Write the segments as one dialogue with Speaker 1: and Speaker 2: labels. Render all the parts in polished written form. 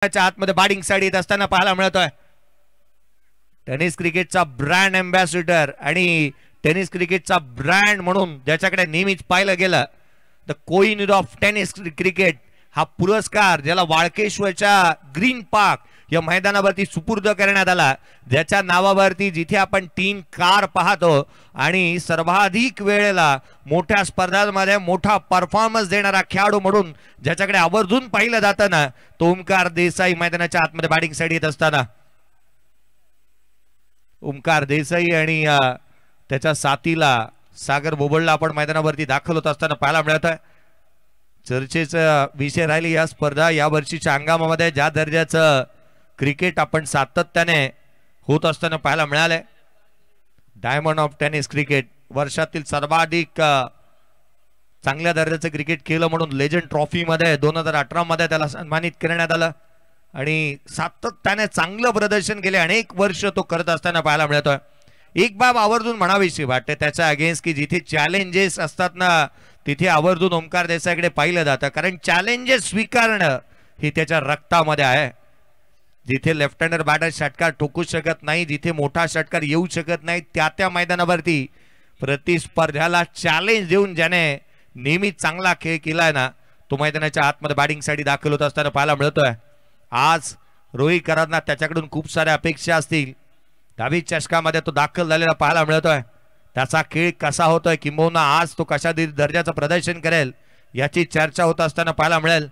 Speaker 1: आतमध्ये batting side येत असताना पाहायला मिळतोय। टेनिस क्रिकेटचा ब्रँड अँबॅसिडर आणि टेनिस क्रिकेटचा ब्रँड म्हणून ज्याच्याकडे नेहमीच पाहिलं गेलं the queen of tennis cricket हा पुरस्कार ज्याला वाळकेश्वरच्या ग्रीन पार्क या मैदानावरती सुपूर्द करण्यात आला, ज्याच्या नावावरती जिथे आपण 3 कार पाहतो आणि सर्वाधिक वेळेला मोठ्या स्पर्धांमध्ये मोठा परफॉर्मन्स देणारा खेळाडू म्हणून ज्याच्याकडे आवर्जून पाहिलं जातं ना, तो ओमकार देसाई मैदानाच्या आतमध्ये बॅटिंग साइड येत असताना ओमकार देसाई आणि त्याच्या साथीला सागर बोबडला आपण मैदानावरती दाखल होत असताना पाहायला मिळत आहे। चर्चेचा विषय राहिली या स्पर्धा या वर्षीच्या हंगामामध्ये ज्या दर्जाचं क्रिकेट आपण सातत्याने होत असताना पाहायला मिळाले। डायमंड ऑफ टेनिस क्रिकेट वर्षातील सर्वाधिक चांगल्या दर्जाचं क्रिकेट केलं म्हणून लेजंड ट्रॉफी मध्ये 2018 मध्ये त्याला सन्मानित करण्यात आलं आणि सातत्याने चांगलं प्रदर्शन केले अनेक वर्ष तो करत असताना पाहायला मिळतोय। एक बाब आवर्जून म्हणावीशी वाटते त्याच्या अगेन्स्ट की जिथे चॅलेंजेस असतात ना तिथे आवर्जून ओमकार देसाईकडे पाहिलं जातं, कारण चॅलेंजेस स्वीकारणं ही त्याच्या रक्तामध्ये आहे। जिथे लेफ्ट हँडर बॅटर षटकार ठोकू शकत नाही, जिथे मोठा षटकार येऊ शकत नाही, त्या मैदानावरती प्रतिस्पर्ध्याला चॅलेंज देऊन ज्याने नेहमी चांगला खेळ केलाय ना, तो मैदानाच्या आतमध्ये बॅटिंग साठी दाखल होत असताना पाहायला मिळतोय। आज रोहित करांना त्याच्याकडून खूप साऱ्या अपेक्षा असतील, 10वी चषकामध्ये तो दाखल झालेला पाहायला मिळतोय। त्याचा खेळ कसा होतोय किंबहुना आज तो कशा दर्जाचं प्रदर्शन करेल याची चर्चा होत असताना पाहायला मिळेल।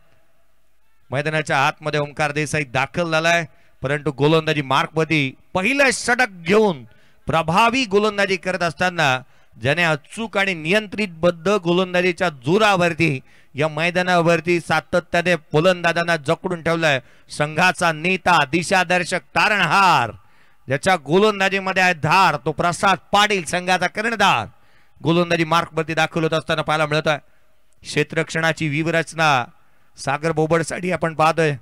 Speaker 1: मैदानाच्या आतमध्ये ओमकार देसाई दाखल झालाय, परंतु गोलंदाजी मार्कवरती पहिलं षटक घेऊन प्रभावी गोलंदाजी करत असताना ज्याने अचूक आणि नियंत्रितबद्ध गोलंदाजीच्या जोरावरती या मैदानावरती सातत्याने फलंदाजांना जकडून ठेवलाय। संघाचा नेता, दिशादर्शक, तारणहार, ज्याच्या गोलंदाजीमध्ये आहे धार, तो प्रसाद पाटील संघाचा कर्णधार गोलंदाजी मार्कवरती दाखल होत असताना पाहायला मिळत आहे। क्षेत्ररक्षणाची व्यूहरचना सागर बोबडसाठी आपण पाहतोय।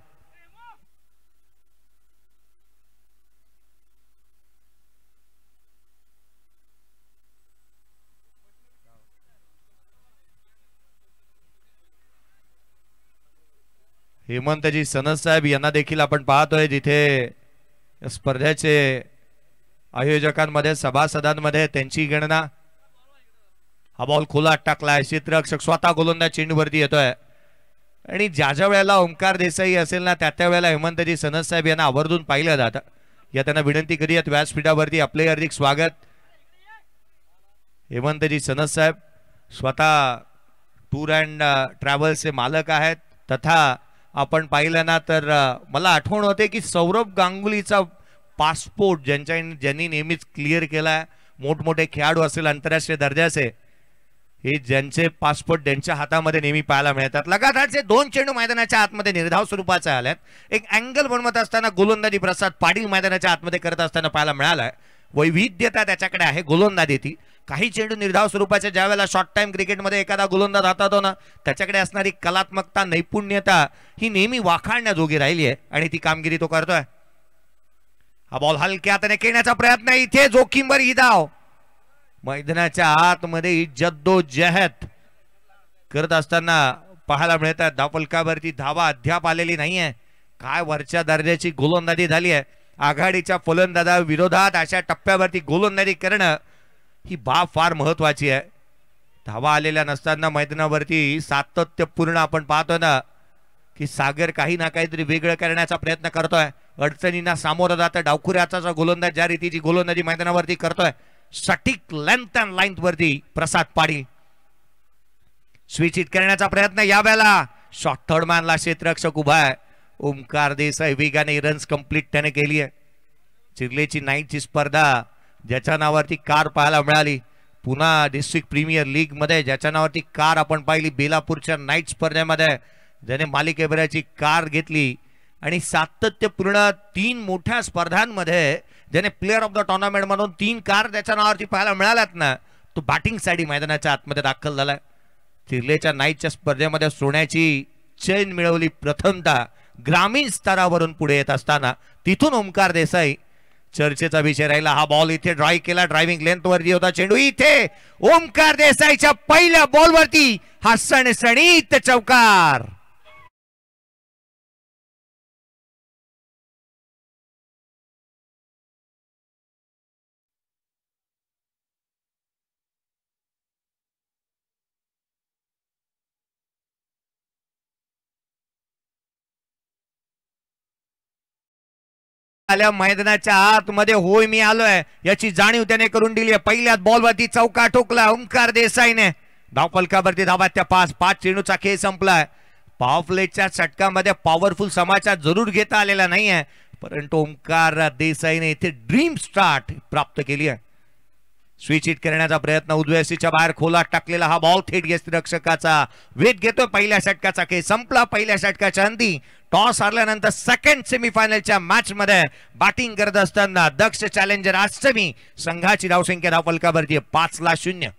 Speaker 1: हेमंतजी सनद साहेब यांना देखील आपण पाहतोय, जिथे स्पर्धेचे आयोजकांमध्ये सभासदांमध्ये त्यांची गणना। हा बॉल खोला टाकलाय, क्षेत्ररक्षक स्वतः गोलंदाज चेंडूवरती येतोय आणि ज्या वेळेला ओमकार देसाई असेल ना त्या वेळेला हेमंतजी सनद साहेब यांना आवर्जून पाहिलं जातं। या त्यांना विनंती करूयात व्यासपीठावरती आपले हार्दिक स्वागत। हेमंतजी सनद साहेब स्वतः टूर अँड ट्रॅव्हल्सचे मालक आहेत, तथा आपण पाहिलं ना तर मला आठवण होते की सौरभ गांगुलीचा पासपोर्ट ज्यांनी नेहमीच क्लिअर केलाय, मोठमोठे खेळाडू असेल आंतरराष्ट्रीय दर्जाचे, हे ज्यांचे पासपोर्ट त्यांच्या हातामध्ये नेहमी पाहायला मिळतात। लगातारचे 2 चेंडू मैदानाच्या आतमध्ये निर्धाव स्वरूपाचे आलेत। एक अँगल बनवत असताना गोलंदाजी प्रसाद पाटील मैदानाच्या आतमध्ये करत असताना पाहायला मिळालाय। वैविध्यता त्याच्याकडे आहे गोलंदाजीची। काही चेंडू निर्धाव स्वरूपाचे ज्यावेळेला शॉर्ट टाइम क्रिकेटमध्ये एखादा गोलंदाज हातात ना त्याच्याकडे असणारी कलात्मकता, नैपुण्यता ही नेहमी वाखाणण्याजोगी राहिली आहे आणि ती कामगिरी तो करतोय। हा बॉल हलक्या हाताने खेळण्याचा प्रयत्न, इथे जोखीमभर ही धाव मैदानाच्या आतमध्ये जद्दोजहद करत असताना पाहायला मिळतात। धावफलकावरती धावा अद्याप आलेली नाहीये। काय वरच्या दर्जाची गोलंदाजी झाली आहे। आघाडीच्या फलंदाजा विरोधात अशा टप्प्यावरती गोलंदाजी करणं ही बाब फार महत्वाची आहे। धावा आलेल्या नसताना मैदानावरती सातत्यपूर्ण आपण पाहतो ना की सागर काही ना काहीतरी वेगळं करण्याचा प्रयत्न करतोय। अडचणींना सामोरं जातं डावखुऱ्याचा गोलंदाज ज्या रीतीची गोलंदाजी मैदानावरती करतोय, सटीक लेंथ अँड लाईन्थ वरती प्रसाद पाटील स्विच हिट करण्याचा प्रयत्न, यावेळेला शॉर्ट थर्ड मॅनला क्षेत्ररक्षक उभा आहे। ओमकार देसाई वेगाने रन्स कंप्लीट त्याने केली आहे। चिरलेची नाईटची स्पर्धा ज्याच्या नावावरती कार पाहायला मिळाली, पुन्हा डिस्ट्रिक्ट प्रीमियर लीग मध्ये ज्याच्या नावावरती कार आपण पाहिली, बेलापूरच्या नाईट स्पर्धेमध्ये ज्याने मालिकेभराची कार घेतली आणि सातत्यपूर्ण 3 मोठ्या स्पर्धांमध्ये ज्याने प्लेअर ऑफ द टुर्नामेंट म्हणून 3 कार त्याच्या नावावरती पाहायला मिळाल्यात ना, तो बॅटिंग साठी मैदानाच्या आतमध्ये दाखल झालाय। चिरलेच्या नाईटच्या स्पर्धेमध्ये सोन्याची चेन मिळवली प्रथमतः ग्रामीण स्तरावरून पुढे येत असताना, तिथून ओमकार देसाई चर्चेचा विषय राहिला। हा बॉल इथे ड्राइव्ह केला, ड्रायव्हिंग लेंथ वरती होता चेंडू, इथे ओमकार देसाईच्या पहिल्या बॉलवरती हा सणसणीत चौकार। आल्या मैदानाच्या आतमध्ये होय मी आलोय याची जाणीव त्याने करून दिली आहे. पहिल्याच बॉलवरती चौका ठोकला ओंकार देसाईने. धावफलकावरती धावा त्या 5 चेंडूचा खेळ संपलाय. पॉवर प्लेच्या षटकामध्ये पॉवरफुल समाचार जरूर घेता आलेला नाहीये, परंतु ओंकार देसाईने इथे ड्रीम स्टार्ट प्राप्त केली आहे. स्विच हिट करण्याचा प्रयत्न उजव्यासीच्या बाहेर खोलात टाकलेला हा बॉल थेट यष्टिरक्षकाचा वेध घेतोय. पहिल्या षटकाचा खेळ संपला. पहिल्या षटकाच्या अंती टॉस हारल्यानंतर सेकंड सेमीफायनलच्या मॅच मध्ये बॅटिंग करत असताना दक्ष चॅलेंजर आष्टमी संघाची धावसंख्या धावफलकावरती 5-0.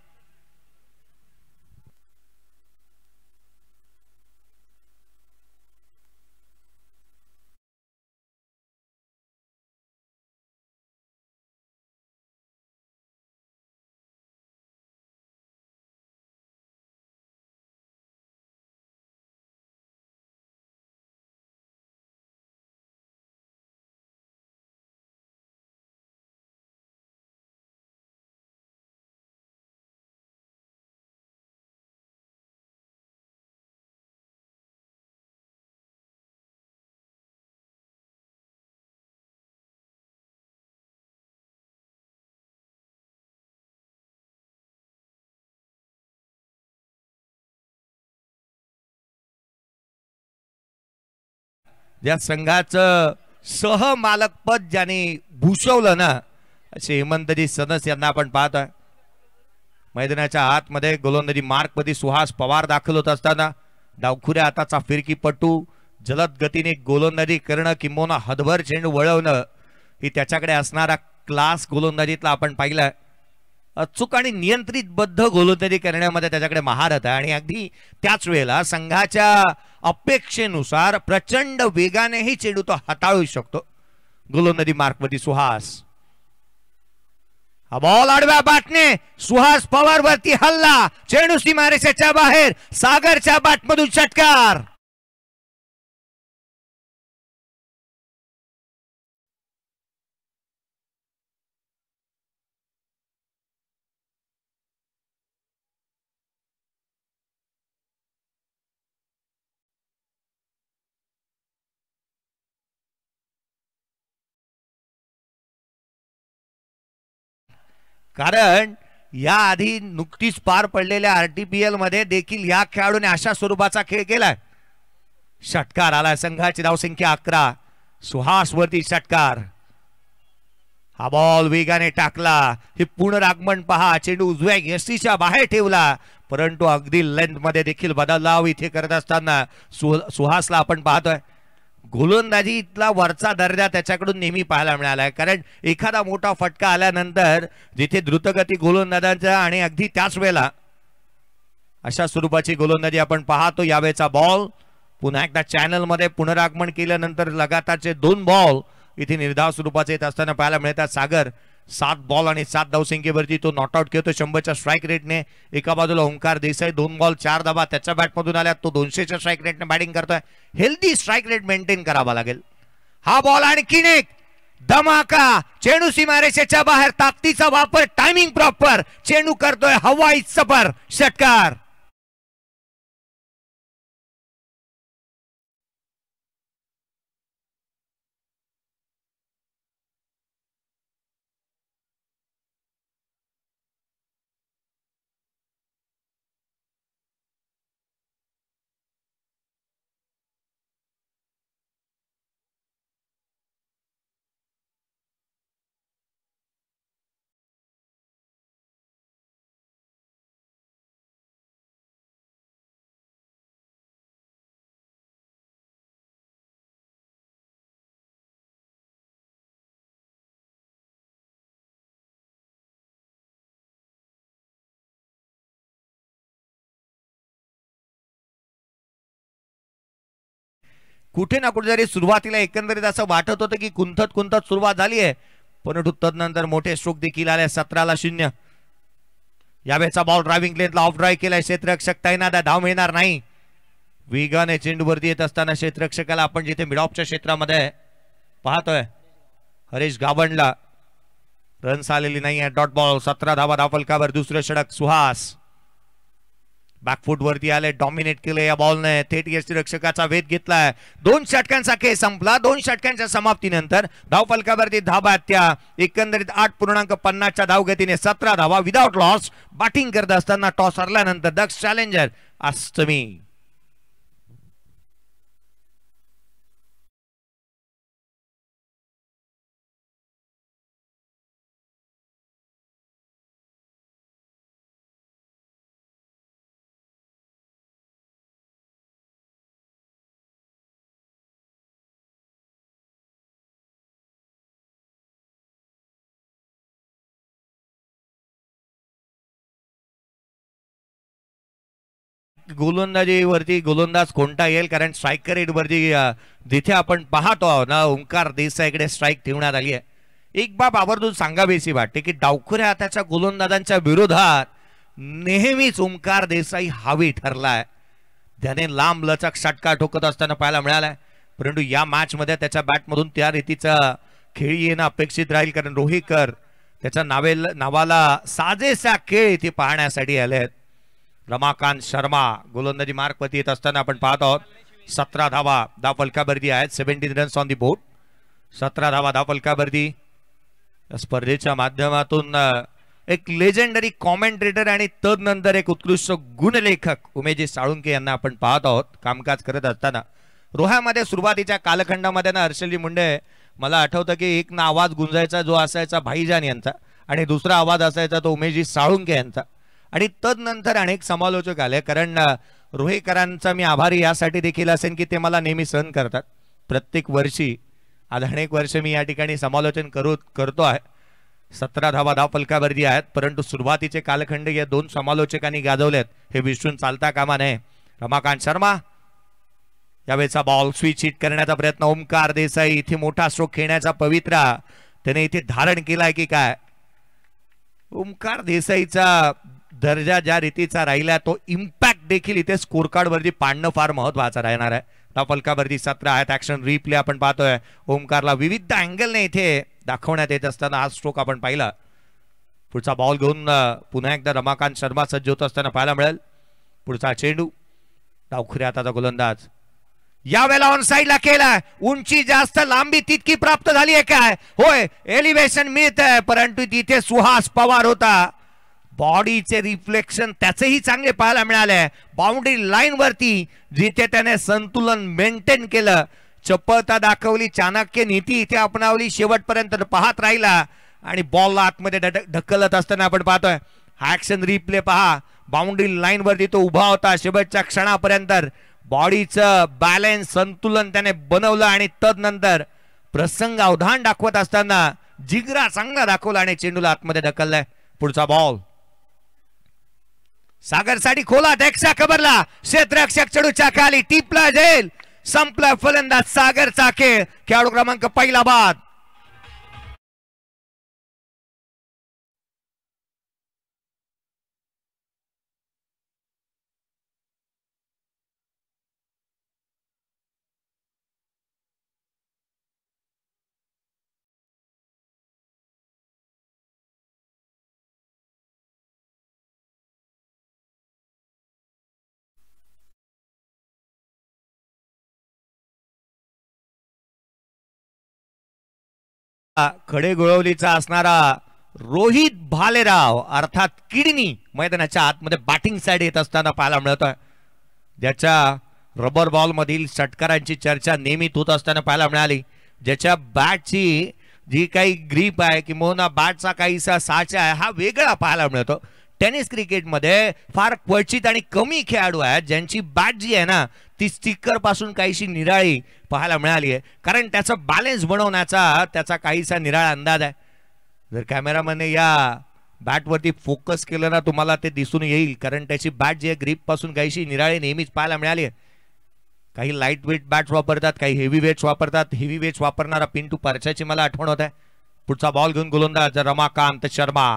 Speaker 1: ज्या संघाचं सहमालकपद ज्याने भूषवलं ना असे हेमंतजी सनस यांना आपण पाहतोय. मैदानाच्या आतमध्ये गोलंदाजी मार्कमध्ये सुहास पवार दाखल होत असताना डावखुऱ्या हाताचा फिरकीपटू जलद गतीने गोलंदाजी करणं किंबहुना हदभर चेंडू वळवणं ही त्याच्याकडे असणारा क्लास गोलंदाजीतला आपण पाहिलाय. अचूक आणि नियंत्रितबद्ध गोलंदाजी करण्यामध्ये त्याच्याकडे महारत आहे आणि अगदी त्याच वेळेला संघाच्या अपेक्षेनुसार प्रचंड वेगानेही चेंडू तो हाताळू शकतो. गोलंदाजी मार्कमध्ये सुहास. हा बॉल आडव्या बॅटने सुहास पवार वरती हल्ला. चेंडू सीमारेषेच्या बाहेर. सागरच्या बॅटमधून षटकार. कारण या आधी नुकतीच पार पडलेल्या आरटीपीएल मध्ये देखील या खेळाडूने अशा स्वरूपाचा खेळ केलाय. षटकार आलाय. संघाची धावसंख्या 11. सुहास वरती षटकार. हा बॉल वेगाने टाकला. हे पुनरागमन पहा. चेंडू उजव्या यष्टीच्या बाहेर ठेवला, परंतु अगदी लेंथ मध्ये देखील बदलाव इथे करत असताना सुहासला आपण पाहतोय. गोलंदाजीतला वरचा दर्जा त्याच्याकडून नेहमी पाहायला मिळालाय. कारण एखादा मोठा फटका आल्यानंतर जिथे द्रुतगती गोलंदाजांचा आणि अगदी त्याच वेळेला अशा स्वरूपाची गोलंदाजी आपण पाहतो. यावेळेचा बॉल पुन्हा एकदा चॅनल मध्ये पुनरागमन केल्यानंतर लगातारचे 2 बॉल इथे निर्धाव स्वरूपाचे येत असताना पाहायला मिळतात. सागर 7 बॉल आणि 7 धावसंख्येवरती तो नॉट आउट खेळतो 100च्या स्ट्राईक रेटने. एका बाजूला ओंकार देसाई 2 बॉल 4 धावा त्याच्या बॅटमधून आल्या. तो 200च्या स्ट्राईक रेटने बॅटिंग करतोय. हेल्दी स्ट्राईक रेट मेंटेन करावा लागेल. हा बॉल आणखीन एक धमाका. चेंडू सीमारेषेच्या बाहेर. ताकदीचा वापर. Timing proper. चेंडू करतोय हवाई सफर. षटकार. कुठे ना कुठे जरी सुरुवातीला एकंदरीत असं वाटत होतं की कुंथत सुरुवात झाली आहे, परंतु तदनंतर मोठे स्ट्रोक देखील आले. 17-0. यावेळेचा बॉल ड्रायव्हिंग लेनला ऑफ ड्राईव्ह केलाय. क्षेत्ररक्षक तैनात. धाव मिळणार नाही. वेगाने चेंडूवरती येत असताना क्षेत्ररक्षकाला आपण जिथे मिड ऑफच्या क्षेत्रामध्ये पाहतोय हरीश गावंडला रन्स आलेली नाही आहे. Dot ball. 17 धावा धावफलकावर. दुसरं षटक सुहास. बॅकफूट वरती आले, डॉमिनेट केले या बॉलने, थेट यष्टीरक्षकाचा वेध घेतलाय. 2 षटकांचा खेळ संपला. 2 षटकांच्या समाप्तीनंतर धावफलकावरती धावा त्या एकंदरीत 8.50च्या धावगतीने 17 धावा विदाउट लॉस. बॅटिंग करत असताना टॉस हरल्यानंतर दक्ष चॅलेंजर अष्टमी. गोलंदाजीवरती गोलंदाज कोणता येईल, कारण स्ट्रायकर रेट वरती जिथे आपण पाहतो ना ओंकार देसाईकडे स्ट्राईक ठेवण्यात आली आहे. एक बाब आवर्जून सांगावीशी वाटते की डावखुऱ्या हाताच्या गोलंदाजांच्या विरोधात नेहमीच ओंकार देसाई हावी ठरलाय. त्याने लांब लचक षटकार ठोकत असताना पाहायला मिळालाय, परंतु या मॅच मध्ये त्याच्या बॅटमधून त्या रीतीचा खेळ येणं अपेक्षित राहील, कारण रोहिकर त्याच्या नावाला साजेसा खेळ इथे पाहण्यासाठी आले आहेत. रमाकांत शर्मा गोलंदाजी मार्गवरती येत असताना आपण पाहत आहोत. 17 धावा धावफलकावरती आहेत. 17 रन्स ऑन दी बोर्ड. 17 धावा धावफलकावरती. स्पर्धेच्या माध्यमातून एक लेजेंडरी कॉमेंटेटर आणि तदनंतर एक उत्कृष्ट गुणलेखक उमेश साळुंके यांना आपण पाहत आहोत कामकाज करत असताना. रोह्यामध्ये सुरुवातीच्या कालखंडामध्ये ना हर्षलजी मुंडे मला आठवतं की एक ना आवाज गुंजायचा जो असायचा भाईजान यांचा, आणि दुसरा आवाज असायचा तो उमेश साळुंके यांचा, आणि तदनंतर अनेक समालोचक आले. कारण रोहेकरांचा मी आभारी यासाठी देखील असेल की ते मला नेहमी सहन करतात. प्रत्येक वर्षी आज अनेक वर्ष मी या ठिकाणी समालोचन करतो आहे. 17 धावा धावफलकावरती आहेत, परंतु सुरुवातीचे कालखंड या 2 समालोचकांनी गाजवलेत हे विसरून चालता कामा नये. रमाकांत शर्मा यावेळेचा बॉल स्विच हिट करण्याचा प्रयत्न. ओंकार देसाई इथे मोठा स्ट्रोक खेळण्याचा पवित्रा त्याने इथे धारण केलाय की काय. ओंकार देसाईचा दर्जा ज्या रीतीचा राहिला तो इम्पॅक्ट देखील इथे स्कोर कार्ड वरती पाडणं फार महत्वाचं राहणार आहे. धावफलकावरती 17 आहेत. ऍक्शन रिप्ले आपण पाहतोय. ओंकारला विविध अँगलने इथे दाखवण्यात येत असताना हा स्ट्रोक आपण पाहिला. पुढचा बॉल घेऊन पुन्हा एकदा रमाकांत शर्मा सज्ज होत असताना पाहायला मिळेल. पुढचा चेंडू डावखुऱ्या हाताचा गोलंदाज यावेळेला ऑन साइडला केलाय. उंची जास्त लांबी तितकी प्राप्त झाली आहे काय? होय, एलिव्हेशन मिळत आहे, परंतु तिथे सुहास पवार होता. बॉडीचे रिफ्लेक्शन त्याचेही चांगले पाहायला मिळाले. बाउंड्री लाईन वरती जिथे त्याने संतुलन मेंटेन केलं, चपळता दाखवली, चाणक्य नीती इथे अपनावली, शेवटपर्यंत पाहत राहिला आणि बॉलला आतमध्ये ढकलत असताना आपण पाहतोय. हा ऍक्शन रिप्ले पहा. बाउंड्री लाईन वरती तो उभा होता शेवटच्या क्षणापर्यंत. बॉडीचं बॅलन्स संतुलन त्याने बनवलं आणि तदनंतर प्रसंग अवधान दाखवत असताना जिगरा चांगला दाखवला आणि चेंडूला आतमध्ये ढकललाय. पुढचा बॉल सागरसाठी खोलात एक्स्ट्रा कव्हरला क्षेत्ररक्षक चेंडूच्या खाली टिपला जाईल. संपला फलंदाज सागरचा खेळ. खेळाडू क्रमांक पहिला बाद. खडेगुळवलीचा असणारा रोहित भालेराव अर्थात किडनी मैदानाच्या आतमध्ये बॅटिंग साइड येत असताना पाहायला मिळतोय. ज्याच्या रबर बॉल मधील षटकारांची चर्चा नेहमी होत असताना पाहायला मिळाली. ज्याच्या बॅटची जी काही ग्रीप आहे किंवा बॅटचा काहीसा साचा आहे हा वेगळा पाहायला मिळतो. टेनिस क्रिकेटमध्ये फार क्वचित आणि कमी खेळाडू आहेत ज्यांची बॅट जी आहे ना ती स्टिकर पासून काहीशी निराळी पाहायला मिळाली आहे, कारण त्याचा बॅलन्स बनवण्याचा त्याचा काहीसा निराळा अंदाज आहे. जर कॅमेरामॅनने या बॅटवरती फोकस केलं ना तुम्हाला ते दिसून येईल, कारण त्याची बॅट जी आहे ग्रीप पासून काहीशी निराळी नेहमीच पाहायला मिळाली आहे. काही लाईट वेट बॅट्स वापरतात, काही हेवी वेट्स वापरतात. हेवी वेट्स वापरणारा पिंटू परचाची मला आठवण होत आहे. पुढचा बॉल घेऊन गोलंदाज रमाकांत शर्मा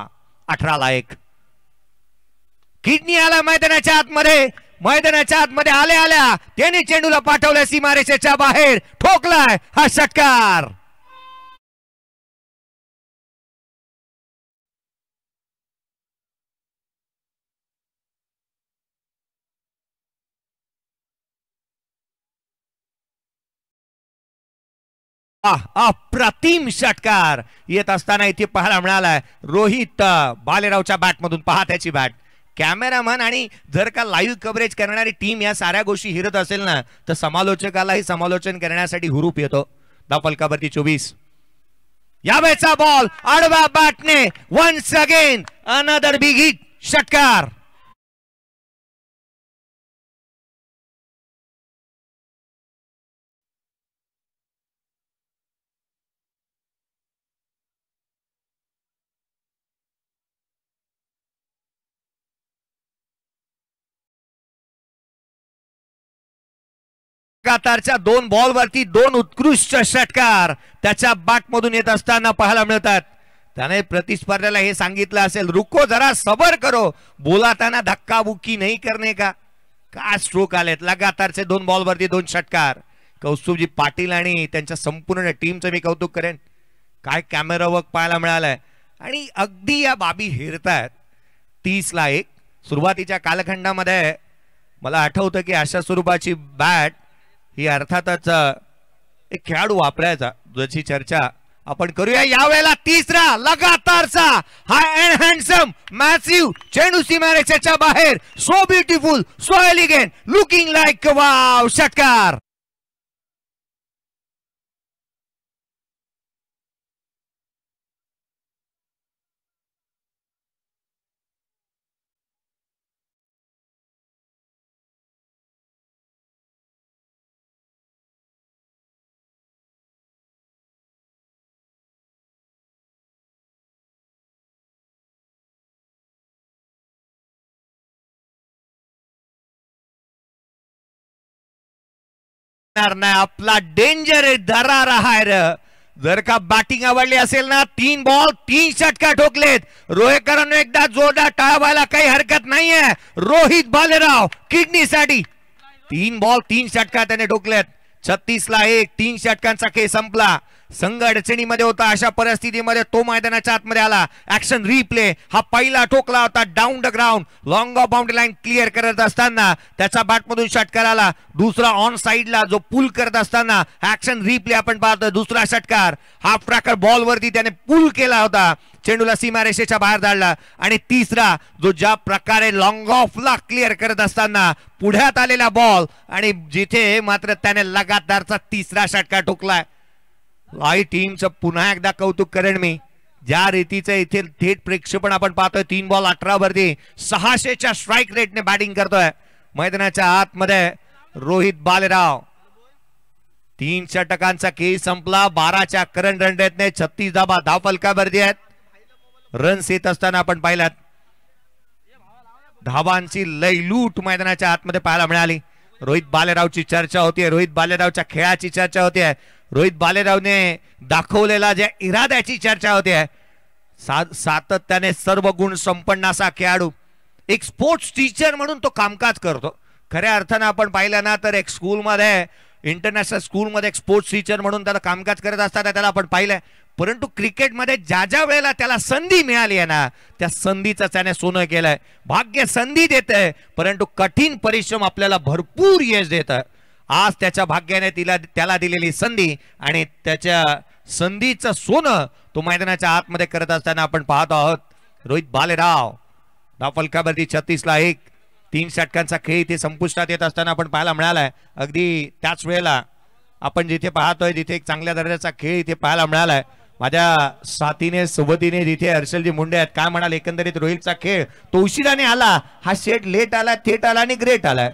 Speaker 1: 18ला 1. किडनी आला मैदानाच्या आतमध्ये. मैदानाच्या आतमध्ये आल्या त्याने चेंडूला पाठवलं सीमारेषेच्या बाहेर. ठोकलाय हा षटकार. अप्रतिम षटकार येत असताना इथे पाहायला मिळालाय रोहित बालेरावच्या बॅट मधून. पहा त्याची बॅट. कॅमेरामन आणि जर का लाईव्ह कव्हरेज करणारी टीम या साऱ्या गोष्टी हिरत असेल ना तर समालोचकालाही समालोचन करण्यासाठी हुरूप येतो. धाव फलकावरती 24. यावेळेचा बॉल आडवा बॅटने once again another big hit षटकार. लगातारच्या 2 बॉलवरती 2 उत्कृष्ट षटकार त्याच्या बॅटमधून येत असताना पाहायला मिळतात. त्याने प्रतिस्पर्ध्याला हे सांगितलं असेल, रुको जरा सबर करो, बोलाताना धक्काबुक्की नाही करणे का. काय स्ट्रोक आलेत लगातारचे 2 बॉलवरती 2 षटकार. कौस्तुभजी पाटील आणि त्यांच्या संपूर्ण टीमचं मी कौतुक करेन. काय कॅमेरा वर्क पाहायला मिळालाय आणि अगदी या बाबी हेरतायत. 30ला 1. सुरुवातीच्या कालखंडामध्ये मला आठवतं की अशा स्वरूपाची बॅट ही अर्थातच एक खेळाडू वापरायचा, ज्याची चर्चा आपण करूया. यावेळेला तिसरा लगातारचा हाय अँड हँडसम मॅसिव्ह चेंडू सीमारेषेच्या बाहेर. So beautiful, so elegant, looking like wow षटकार. आपला डेंजर धरा रहा है. जर का बॅटिंग आवडली असेल ना 3 बॉल 3 षटकार ठोकलेत. रोहेकरांना एकदा जोरदार टाळावायला काही हरकत नाहीये. रोहित बालेराव किडनीसाठी 3 बॉल 3 षटकार त्याने ठोकलेत. 36ला 1. 3 षटकांचा खेळ संपला. संघ अडचणीमध्ये होता. अशा परिस्थितीमध्ये तो मैदानाच्या आतमध्ये आला. Action replay. हा पहिला ठोकला होता down the ground, long of boundary line clear करत असताना त्याचा बॅटमधून षटकार आला. दुसरा ऑन साइडला जो पुल करत असताना ऍक्शन रिप्ले आपण पाहतो. दुसरा षटकार हाफ ट्रॅकर बॉल वरती त्याने पुल केला होता, चेंडूला सीमारेषेच्या बाहेर धाडला. आणि तिसरा जो ज्या प्रकारे लॉंग ऑफला क्लिअर करत असताना पुढ्यात आलेला बॉल आणि जिथे मात्र त्याने लगातारचा तिसरा षटकार ठोकलाय. लाईव्ह टीमचं पुन्हा एकदा कौतुक करेन मी. ज्या रीतीचं इथे थेट प्रेक्षेपण आपण पाहतोय. 3 बॉल 18 वरती 600च्या स्ट्राईक रेटने बॅटिंग करतोय. मैदानाच्या आतमध्ये रोहित बालेराव. 3 षटकांचा खेळ संपला. 12च्या करंट रन रेटने 36 धाव फलकावरती आहेत. रन्स येत असताना आपण पाहिलात. धावांची लयलूट मैदानाच्या आतमध्ये पाहायला मिळाली. रोहित बालेरावची चर्चा होतीये, रोहित बालेरावच्या खेळाची चर्चा होतीये, रोहित बालेरावने दाखवलेला ज्या इराद्याची चर्चा होतीये. सातत्याने सर्व गुण संपन्न असा खेळाडू. एक स्पोर्ट्स टीचर म्हणून तो कामकाज करतो. खऱ्या अर्थानं आपण पाहिलं ना तर एक स्कूलमध्ये, इंटरनॅशनल स्कूलमध्ये एक स्पोर्ट्स टीचर म्हणून त्याला कामकाज करत असताना त्याला आपण पाहिलंय. परंतु क्रिकेटमध्ये ज्या ज्या वेळेला त्याला संधी मिळाली आहे ना त्या संधीचं त्याने सोनं केलंय. भाग्य संधी देतंय परंतु कठीण परिश्रम आपल्याला भरपूर यश देतं. आज त्याच्या भाग्याने त्याला दिलेली संधी आणि त्याच्या संधीचं सोनं तो मैदानाच्या आतमध्ये करत असताना आपण पाहत आहोत. रोहित बालेराव धाव फलकावरती 36ला 1. 3 षटकांचा खेळ इथे संपुष्टात येत असताना आपण पाहायला मिळालाय. अगदी त्याच वेळेला आपण जिथे पाहतोय तिथे एक चांगल्या दर्जाचा खेळ इथे पाहायला मिळालाय. माझ्या साथीने सोबतीने जिथे हर्षलजी मुंडे आहेत. काय म्हणाल एकंदरीत रोहितचा खेळ तो उशिराने आला, हा शेट लेट आला, थेट आला आणि ग्रेट आलाय.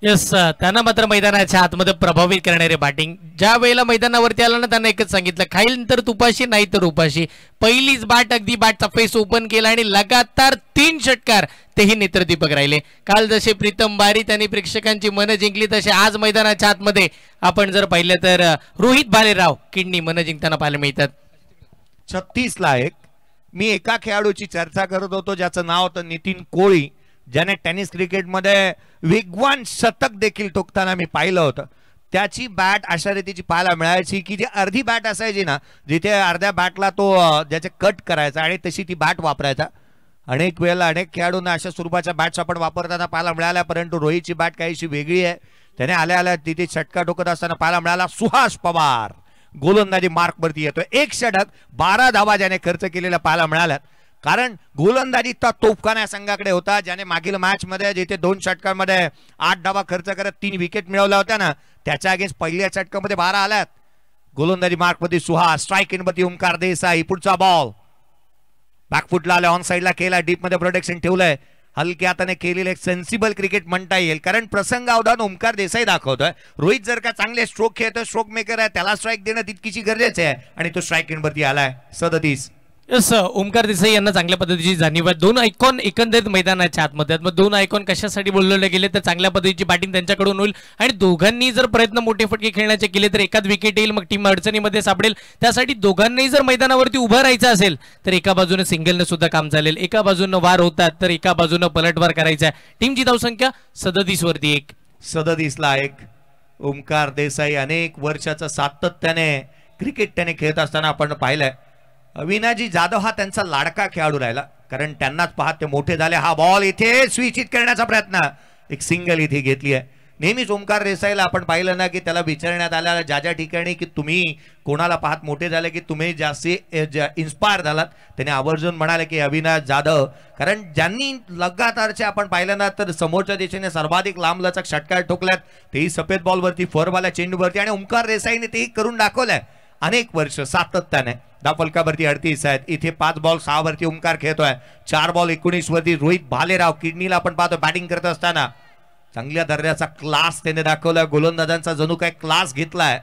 Speaker 2: यस, त्यांना मात्र मैदानाच्या आतमध्ये प्रभावित करणारे बॅटिंग. ज्या वेळेला मैदानावरती आला ना त्यांना एकच सांगितलं, खाईल तर तुपाशी नाही तर उपाशी. पहिलीच बॅट अगदी बॅटचा फेस ओपन केला आणि लगातार 3 षटकार तेही नेत्रदीपक राहिले. काल जसे प्रीतम बारी त्यांनी प्रेक्षकांची मनं जिंकली तसे आज मैदानाच्या आतमध्ये आपण जर पाहिलं तर रोहित बालेराव किडनी मनं जिंकताना पाहायला मिळतात.
Speaker 1: 36ला 1. मी एका खेळाडूची चर्चा करत होतो ज्याचं नाव होतं नितीन कोळी, ज्याने टेनिस क्रिकेटमध्ये वेगवान शतक देखील ठोकताना मी पाहिलं होतं. त्याची बॅट अशा रीतीची पाहायला मिळायची की जी अर्धी बॅट असायची ना, जिथे अर्ध्या बॅटला तो ज्याचे कट करायचा आणि तशी ती बॅट वापरायचा. अनेक वेळेला अनेक खेळाडूंना अशा स्वरूपाच्या बॅट्स आपण वापरताना पाहायला मिळाल्या. परंतु रोहितची बॅट काहीशी वेगळी आहे. त्याने आल्या आल्या तिथे षटका ठोकत असताना पाहायला मिळाला. सुहास पवार गोलंदाजी मार्कवरती येतोय. एक षटक 12 धावा ज्याने खर्च केलेल्या पाहायला मिळाल्यात. कारण गोलंदाजी तोफखाना या संघाकडे होता, ज्याने मागील मॅच मध्ये जिथे 2 षटकांमध्ये 8 धावा खर्च करत 3 विकेट मिळवल्या होत्या ना, त्याच्या अगेन्स्ट पहिल्या षटकामध्ये 12 आल्यात. गोलंदाजी मार्कवरती सुहास, स्ट्राईक इनवरती ओमकार देसाई. पुढचा बॉल बॅकफुटला आला, ऑन साईडला केला, डीप मध्ये प्रोटेक्शन ठेवलंय. हलक्या हाताने केलेलं एक सेन्सिबल क्रिकेट म्हणता येईल. कारण प्रसंगावधान ओमकार देसाई दाखवतोय. रोहित जर का चांगले स्ट्रोक खेळतोय, स्ट्रोक मेकर आहे, त्याला स्ट्राईक देणं तितकीशी गरजेचं आहे आणि तो स्ट्राईक इनवरती आलाय. 37.
Speaker 2: यस, ओमकार देसाई यांना चांगल्या पद्धतीची जाणीव आहे. 2 आयकॉन एकंदरीत मैदानाच्या आतमध्ये. मग 2 आयकॉन कशासाठी बोलवले गेले तर चांगल्या पद्धतीची बॅटिंग त्यांच्याकडून होईल आणि दोघांनी जर प्रयत्न मोठे फटके खेळण्याचे केले तर एकाच विकेट येईल, मग टीम अडचणीमध्ये सापडेल. त्यासाठी दोघांनाही जर मैदानावरती उभं राहायचं असेल तर एका बाजूने सिंगलने सुद्धा काम चालेल, एका बाजूने वार होतात तर एका बाजूने पलटवार करायचा आहे. टीमची धावसंख्या 37 वरती 1.
Speaker 1: 37 ला 1. ओमकार देसाई अनेक वर्षाचं सातत्याने क्रिकेट त्याने खेळत असताना आपण पाहिलंय. अविनाजी जाधव हा त्यांचा लाडका खेळाडू राहिला, कारण त्यांनाच पाहत ते मोठे झाले. हा बॉल इथे स्विचित करण्याचा प्रयत्न, एक सिंगल इथे घेतली आहे. नेहमीच ओमकार देसाईला आपण पाहिलं ना की त्याला विचारण्यात आल्या ज्या ज्या ठिकाणी की तुम्ही कोणाला पाहत मोठे झाले की तुम्ही जास्ती इन्स्पायर झालात, त्याने आवर्जून म्हणाले की अविनाश जाधव. कारण ज्यांनी लगातारचे आपण पाहिलं ना तर समोरच्या दिशेने सर्वाधिक लांब लचक षटकार ठोकल्यात, तेही सफेद बॉलवरती, फोरवाल्या चेंडूवरती, आणि ओमकार देसाईने तेही करून दाखवलंय अनेक वर्ष सातत्याने. धावफलकावरती 38 आहेत. इथे 5 बॉल 6 वरती ओमकार खेळतोय. 4 बॉल 19 वरती रोहित भालेराव. किडनीला आपण पाहतो बॅटिंग करत असताना चांगल्या दर्जाचा क्लास त्याने दाखवला. गोलंदाजांचा जणू काय क्लास घेतलाय.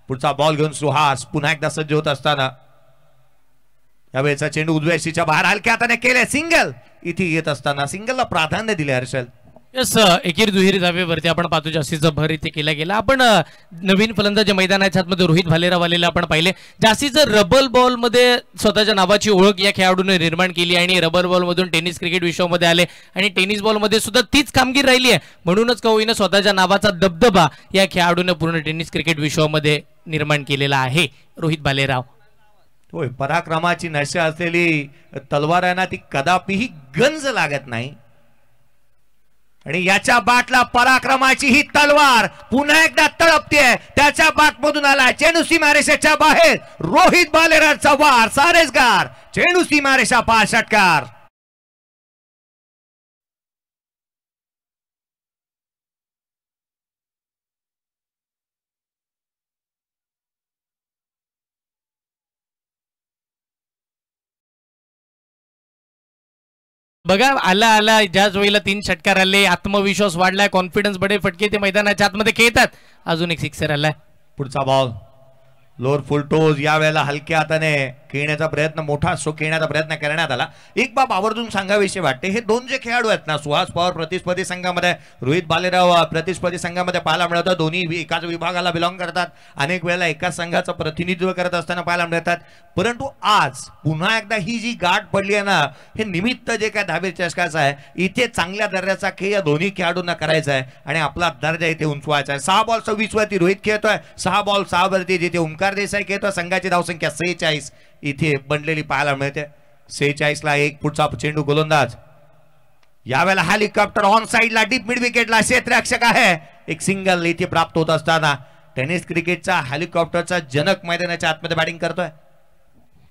Speaker 1: पुढचा बॉल घेऊन सुहास पुन्हा एकदा सज्ज होत असताना यावेळेचा चेंडू उजव्या शीच्या बाहेर हलक्या हाताने केले. सिंगल इथे येत असताना सिंगलला प्राधान्य दिले हर्षल.
Speaker 2: यस, एकेरी दुहेरी धावेवरती आपण पाहतो जास्तीचा भर इथे केला गेला. आपण नवीन फलंदाज मैदानाच्या आतमध्ये रोहित भालेराव आलेला आपण पाहिले. जास्तीचं रबल बॉल मध्ये स्वतःच्या नावाची ओळख या खेळाडूने निर्माण केली आणि रबर बॉल मधून टेनिस क्रिकेट विश्वामध्ये आले आणि टेनिस बॉल मध्ये सुद्धा तीच कामगिरी राहिली आहे. म्हणूनच का होईना स्वतःच्या नावाचा दबदबा या खेळाडूने पूर्ण टेनिस क्रिकेट विश्वामध्ये निर्माण केलेला आहे रोहित भालेराव.
Speaker 1: होय, पराक्रमाची नशा असलेली तलवार आहे ना, ती कदापिही गंज लागत नाही. आणि याच्या बाटला पराक्रमाची ही तलवार पुन्हा एकदा तळपते. त्याच्या बाटमधून आला चेंडू सीमारेषेच्या बाहेर. रोहित भालेरावचा वार, सारेसगार चेंडू सीमारेषा पार षटकार.
Speaker 2: बघा, आला आला ज्याच वेळेला 3 षटकार आले, आत्मविश्वास वाढलाय, कॉन्फिडन्स बडे फटके ते मैदानाच्या आतमध्ये खेळतात. अजून एक सिक्सर आलाय.
Speaker 1: पुढचा बॉल लोअर फुल टोज. यावेळेला हलक्या हाताने खेळण्याचा प्रयत्न, मोठा स्ट्रोक खेळण्याचा प्रयत्न करण्यात आला. एक बाब आवर्जून सांगाविषयी वाटते, हे 2 जे खेळाडू आहेत ना, सुहास पवार प्रतिस्पर्धी संघामध्ये, रोहित भालेराव प्रतिस्पर्धी संघामध्ये पाहायला मिळतात. दोन्ही एकाच विभागाला बिलॉंग करतात. अनेक वेळेला एकाच संघाचं प्रतिनिधित्व करत असताना पाहायला मिळतात. परंतु आज पुन्हा एकदा ही जी गाठ पडली आहे ना, हे निमित्त जे काय धाबे चषकाचं आहे, इथे चांगल्या दर्जाचा खेळ या दोन्ही खेळाडूंना करायचा आहे आणि आपला दर्जा इथे उंचवायचा आहे. 6 बॉल 26 वरती रोहित खेळतोय, 6 बॉल 6 वरती जिथे ओमकार देसाई खेळतोय. संघाची धावसंख्या 46 इथे बनलेली पाहायला मिळते. 46 ला 1. पुढचा चेंडू गोलंदाज. यावेळेला हेलिकॉप्टर ऑन साइडला डीप मिड विकेटला क्षेत्ररक्षक आहे. एक सिंगल इथे प्राप्त होत असताना टेनिस क्रिकेटचा हेलिकॉप्टरचा जनक मैदानाच्या आतमध्ये बॅटिंग करतोय.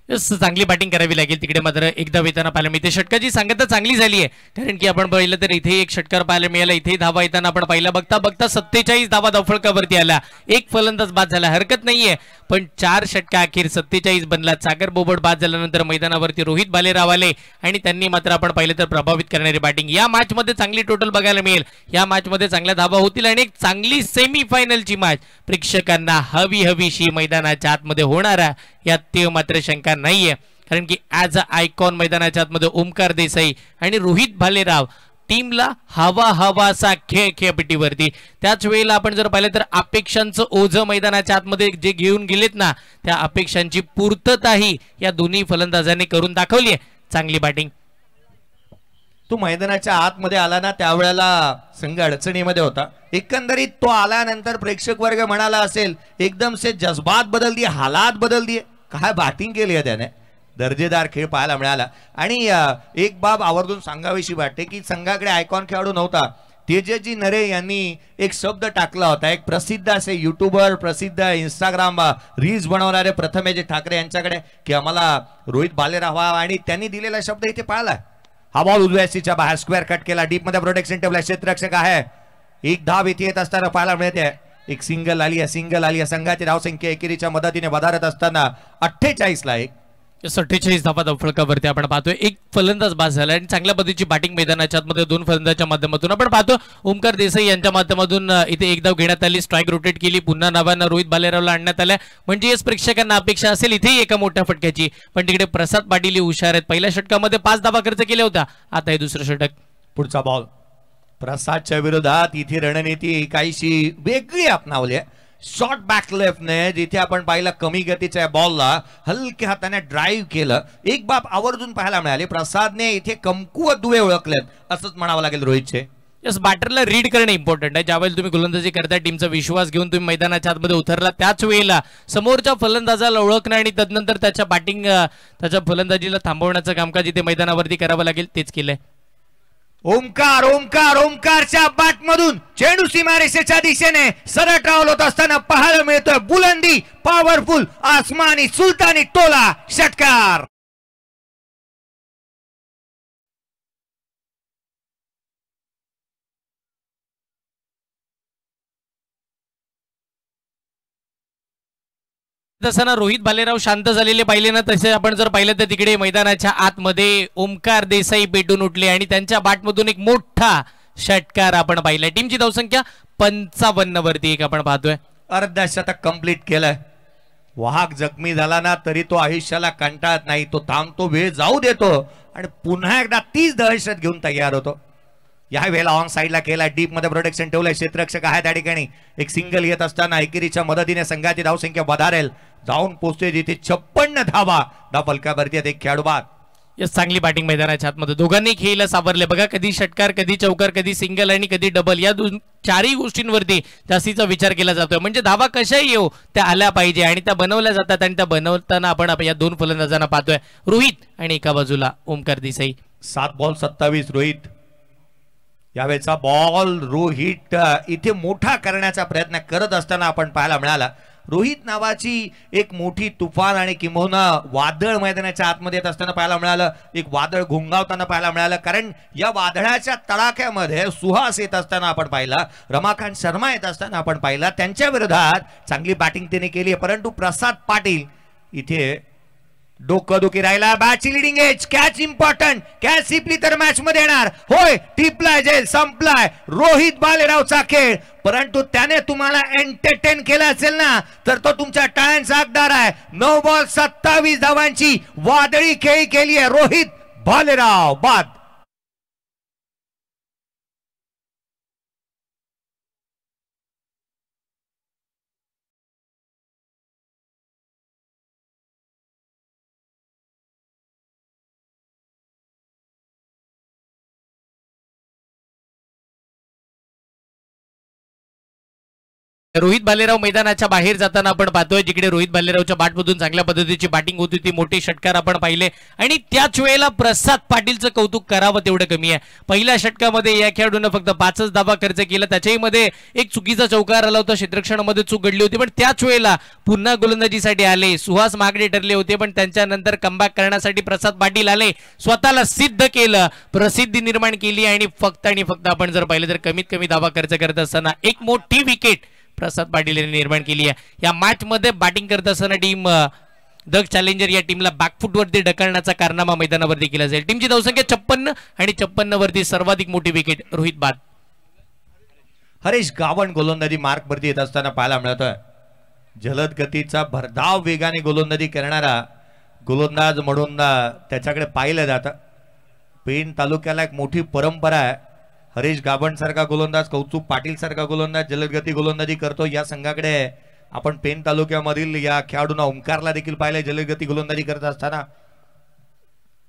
Speaker 2: चांगली बॅटिंग करावी लागेल. तिकडे मात्र एकदा येताना पाहायला मिळते. षटकाची सांगता चांगली झाली आहे, कारण की आपण पाहिलं तर इथे एक षटकार पाहायला मिळाला. इथे धावा येताना आपण पाहिला बघता बघता 47 धावा धावफलकावरती आला. एक फलंदाज बाद झाला, हरकत नाहीये, पण 4 षटका अखेर 47 बनला. सागर बोबट बाद झाल्यानंतर मैदानावरती रोहित भालेराव आले आणि त्यांनी मात्र आपण पाहिलं तर प्रभावित करणारी बॅटिंग. या मॅच मध्ये चांगली टोटल बघायला मिळेल. या मॅच मध्ये चांगल्या धावा होतील आणि एक चांगली सेमीफायनलची मॅच प्रेक्षकांना हवीशी मैदानाच्या आतमध्ये होणारा यात ते मात्र शंका नाहीये, कारण की ॲज अ आयकॉन मैदानाच्या आतमध्ये ओमकार देसाई आणि रोहित भालेराव टीमला हवासा खेळ खेळपट्टीवरती. त्याच वेळेला आपण जर पाहिलं तर अपेक्षांचं ओझं मैदानाच्या आतमध्ये जे घेऊन गेलेत ना, त्या अपेक्षांची पूर्तताही या दोन्ही फलंदाजांनी करून दाखवली आहे. चांगली बॅटिंग.
Speaker 1: तो मैदानाच्या आतमध्ये आला ना, त्यावेळेला संघ अडचणीमध्ये होता. एकंदरीत तो आल्यानंतर प्रेक्षक वर्ग म्हणाला असेल एकदम से जज्बात बदल दिए, हालात बदल दिए. काय बॅटिंग केली आहे त्याने, दर्जेदार खेळ पाहायला मिळाला. आणि एक बाब आवर्जून सांगावीशी वाटते की संघाकडे आयकॉन खेळाडू नव्हता, तेजजी नरे यांनी एक शब्द टाकला होता. एक प्रसिद्ध असे युट्यूबर, प्रसिद्ध इंस्टाग्राम रील्स बनवणारे प्रथमेश ठाकरे यांच्याकडे की आम्हाला रोहित भालेराव हवा, आणि त्यांनी दिलेला शब्द इथे पाळलाय. हा बॉल उजव्या सीच्या बाहेर स्क्वेअर कट केला, डीप मध्ये प्रोटेक्शन ठेवला, क्षेत्ररक्षक आहे. एक धाव इथे येत असताना पाहायला मिळते. एक सिंगल आली आहे. संघाची धावसंख्या एकेरीच्या मदतीने वधारत असताना 48 ला 1.
Speaker 2: 48 धावा फलकावरती आपण पाहतोय. एक फलंदाज बाद झाला आणि चांगल्या पद्धतीची बॅटिंग मैदानाच्या आतमध्ये दोन फलंदाजाच्या माध्यमातून आपण पाहतो. ओमकार देसाई यांच्या माध्यमातून इथे एक धाव घेण्यात आली, स्ट्राईक रोटेट केली, पुन्हा नावानं रोहित भालेरावला आणण्यात आल्या. म्हणजे प्रेक्षकांना अपेक्षा असेल इथेही एका मोठ्या फटक्याची, पण तिकडे प्रसाद पाटील हुशार आहेत. पहिल्या षटकामध्ये 5 धावा खर्च केल्या होत्या, आता हे दुसरं षटक.
Speaker 1: पुढचा बॉल प्रसादच्या विरोधात. इथे रणनीती काहीशी वेगळी अपनावली आहे. शॉर्ट बॅक लेफ्टने जिथे आपण पाहिलं कमी गतीच्या बॉलला हलक्या हाताने ड्राईव्ह केलं. एक बाब आवर्जून पाहायला मिळाली, प्रसादने इथे कमकुवत दुवे ओळखलेत असंच म्हणावं लागेल रोहितचे.
Speaker 2: यस, बॅटरला रीड करणे इम्पॉर्टंट आहे. ज्यावेळेला तुम्ही गोलंदाजी करता, टीमचा विश्वास घेऊन तुम्ही मैदानाच्या आतमध्ये उतरला, त्याच वेळेला समोरच्या फलंदाजाला ओळखणं आणि तदनंतर त्याच्या बॅटिंग त्याच्या फलंदाजीला थांबवण्याचं कामकाज इथे मैदानावरती करावं लागेल, तेच केलंय.
Speaker 1: ओमकारच्या बॅट मधून चेंडू सीमारेषेच्या दिशेने सरळ ट्रॅव्हल होत असताना पाहायला मिळतोय बुलंदी, पॉवरफुल, आसमानी, सुलतानी टोला, षटकार.
Speaker 2: तसं ना रोहित भालेराव शांत झालेले पाहिले ना, तसे आपण जर पाहिलं तर तिकडे मैदानाच्या आतमध्ये ओमकार देसाई पेटून उठले आणि त्यांच्या बॅटमधून एक मोठा षटकार आपण पाहिलाय. टीमची धावसंख्या 55 वरती एक आपण पाहतोय.
Speaker 1: अर्धशतक कंप्लीट केलंय. वाहक जखमी झाला ना तरी तो आयुष्याला कंटाळत नाही, तो थांबतो, वेळ जाऊ देतो आणि पुन्हा एकदा 30 दहशत घेऊन तयार होतो. या वेळेला ऑन साइडला केला, डीप मध्ये प्रोटेक्शन ठेवलंय, क्षेत्ररक्षक आहे त्या ठिकाणी. एक सिंगल येत असताना एकेरीच्या मदतीने संघाची धावसंख्या वधारेल, जाऊन पोहोचते जिथे 56 धावा फलकावरती एक खेळाडू बाद.
Speaker 2: यस, चांगली बॅटिंग मैदानाच्या आतमध्ये दोघांनी खेळला सावरले बघा. कधी षटकार, कधी चौकार, कधी सिंगल आणि कधी डबल, या चारही गोष्टींवरती जास्तीचा विचार केला जातोय. म्हणजे धावा कशाही येऊ त्या आल्या पाहिजे आणि त्या बनवल्या जातात, आणि त्या बनवताना आपण या दोन फलंदाजांना पाहतोय, रोहित आणि एका बाजूला ओमकार देसाई.
Speaker 1: 7 बॉल 27 रोहित. यावेळेचा बॉल रोहित इथे मोठा करण्याचा प्रयत्न करत असताना आपण पाहायला मिळाला. रोहित नावाची एक मोठी तुफान आणि किंबहुना वादळ मैदानाच्या आतमध्ये येत असताना पाहायला मिळालं. एक वादळ घोंगावताना पाहायला मिळालं, कारण या वादळाच्या तडाख्यामध्ये सुहास येत असताना आपण पाहिला, रमाकांत शर्मा येत असताना आपण पाहिला. त्यांच्या विरोधात चांगली बॅटिंग त्याने केली, परंतु प्रसाद पाटील इथे डोकंदुखी राहिला. बॅटची leading edge, catch important, catch Sibley तर मॅच मध्ये येणार. होय, टिपलाय जेल, संपलाय रोहित भालेरावचा खेळ, परंतु त्याने तुम्हाला एंटरटेन केलं असेल ना तर तो तुमच्या टाळ्यांचा हकदार आहे. 9 बॉल 27 धावांची वादळी खेळी केली आहे. रोहित भालेराव बाद.
Speaker 2: रोहित भालेराव मैदानाच्या बाहेर जाताना आपण पाहतोय, जिकडे रोहित भालेरावच्या बॅटमधून चांगल्या पद्धतीची बॅटिंग होती, ती मोठी षटकार आपण पाहिले. आणि त्याच वेळेला प्रसाद पाटीलचं कौतुक करावं तेवढं कमी आहे. पहिल्या षटकामध्ये या खेळाडूने फक्त 5च धावा खर्च केला, त्याच्याही मध्ये एक चुकीचा चौकार आला होता, क्षेत्ररक्षणामध्ये चूक घडली होती, पण त्याच वेळेला पुन्हा गोलंदाजीसाठी आले. सुहास मागणे ठरले होते, पण त्यांच्यानंतर कमबॅक करण्यासाठी प्रसाद पाटील आले, स्वतःला सिद्ध केलं, प्रसिद्धी निर्माण केली आणि फक्त आपण जर पाहिलं तर कमीत कमी धावा खर्च करत असताना एक मोठी विकेट प्रसाद पाटील यांनी निर्माण केली आहे. या मॅच मध्ये बॅटिंग करत असताना टीम द चॅलेंजर या टीमला बॅकफुट वरती ढकलण्याचा कारनामा मैदानावरती केला जाईल. टीमची धावसंख्या 56 आणि 56 वरती सर्वाधिक मोठी विकेट रोहित बाद.
Speaker 1: हरीश गावण गोलंदाजी मार्क वरती येत असताना पाहायला मिळतोय. जलद गतीचा भरधाव वेगाने गोलंदाजी करणारा गोलंदाज म्हणून त्याच्याकडे पाहिलं जातं. पेण तालुक्याला एक मोठी परंपरा आहे. हरीश गावण सारखा गोलंदाज, कौतुक पाटील सारखा गोलंदाज जलदगती गोलंदाजी करतो. या संघाकडे आपण पेण तालुक्यामधील या खेळाडूंना ओमकारला देखील पाहिले जलदगती गोलंदाजी करत असताना.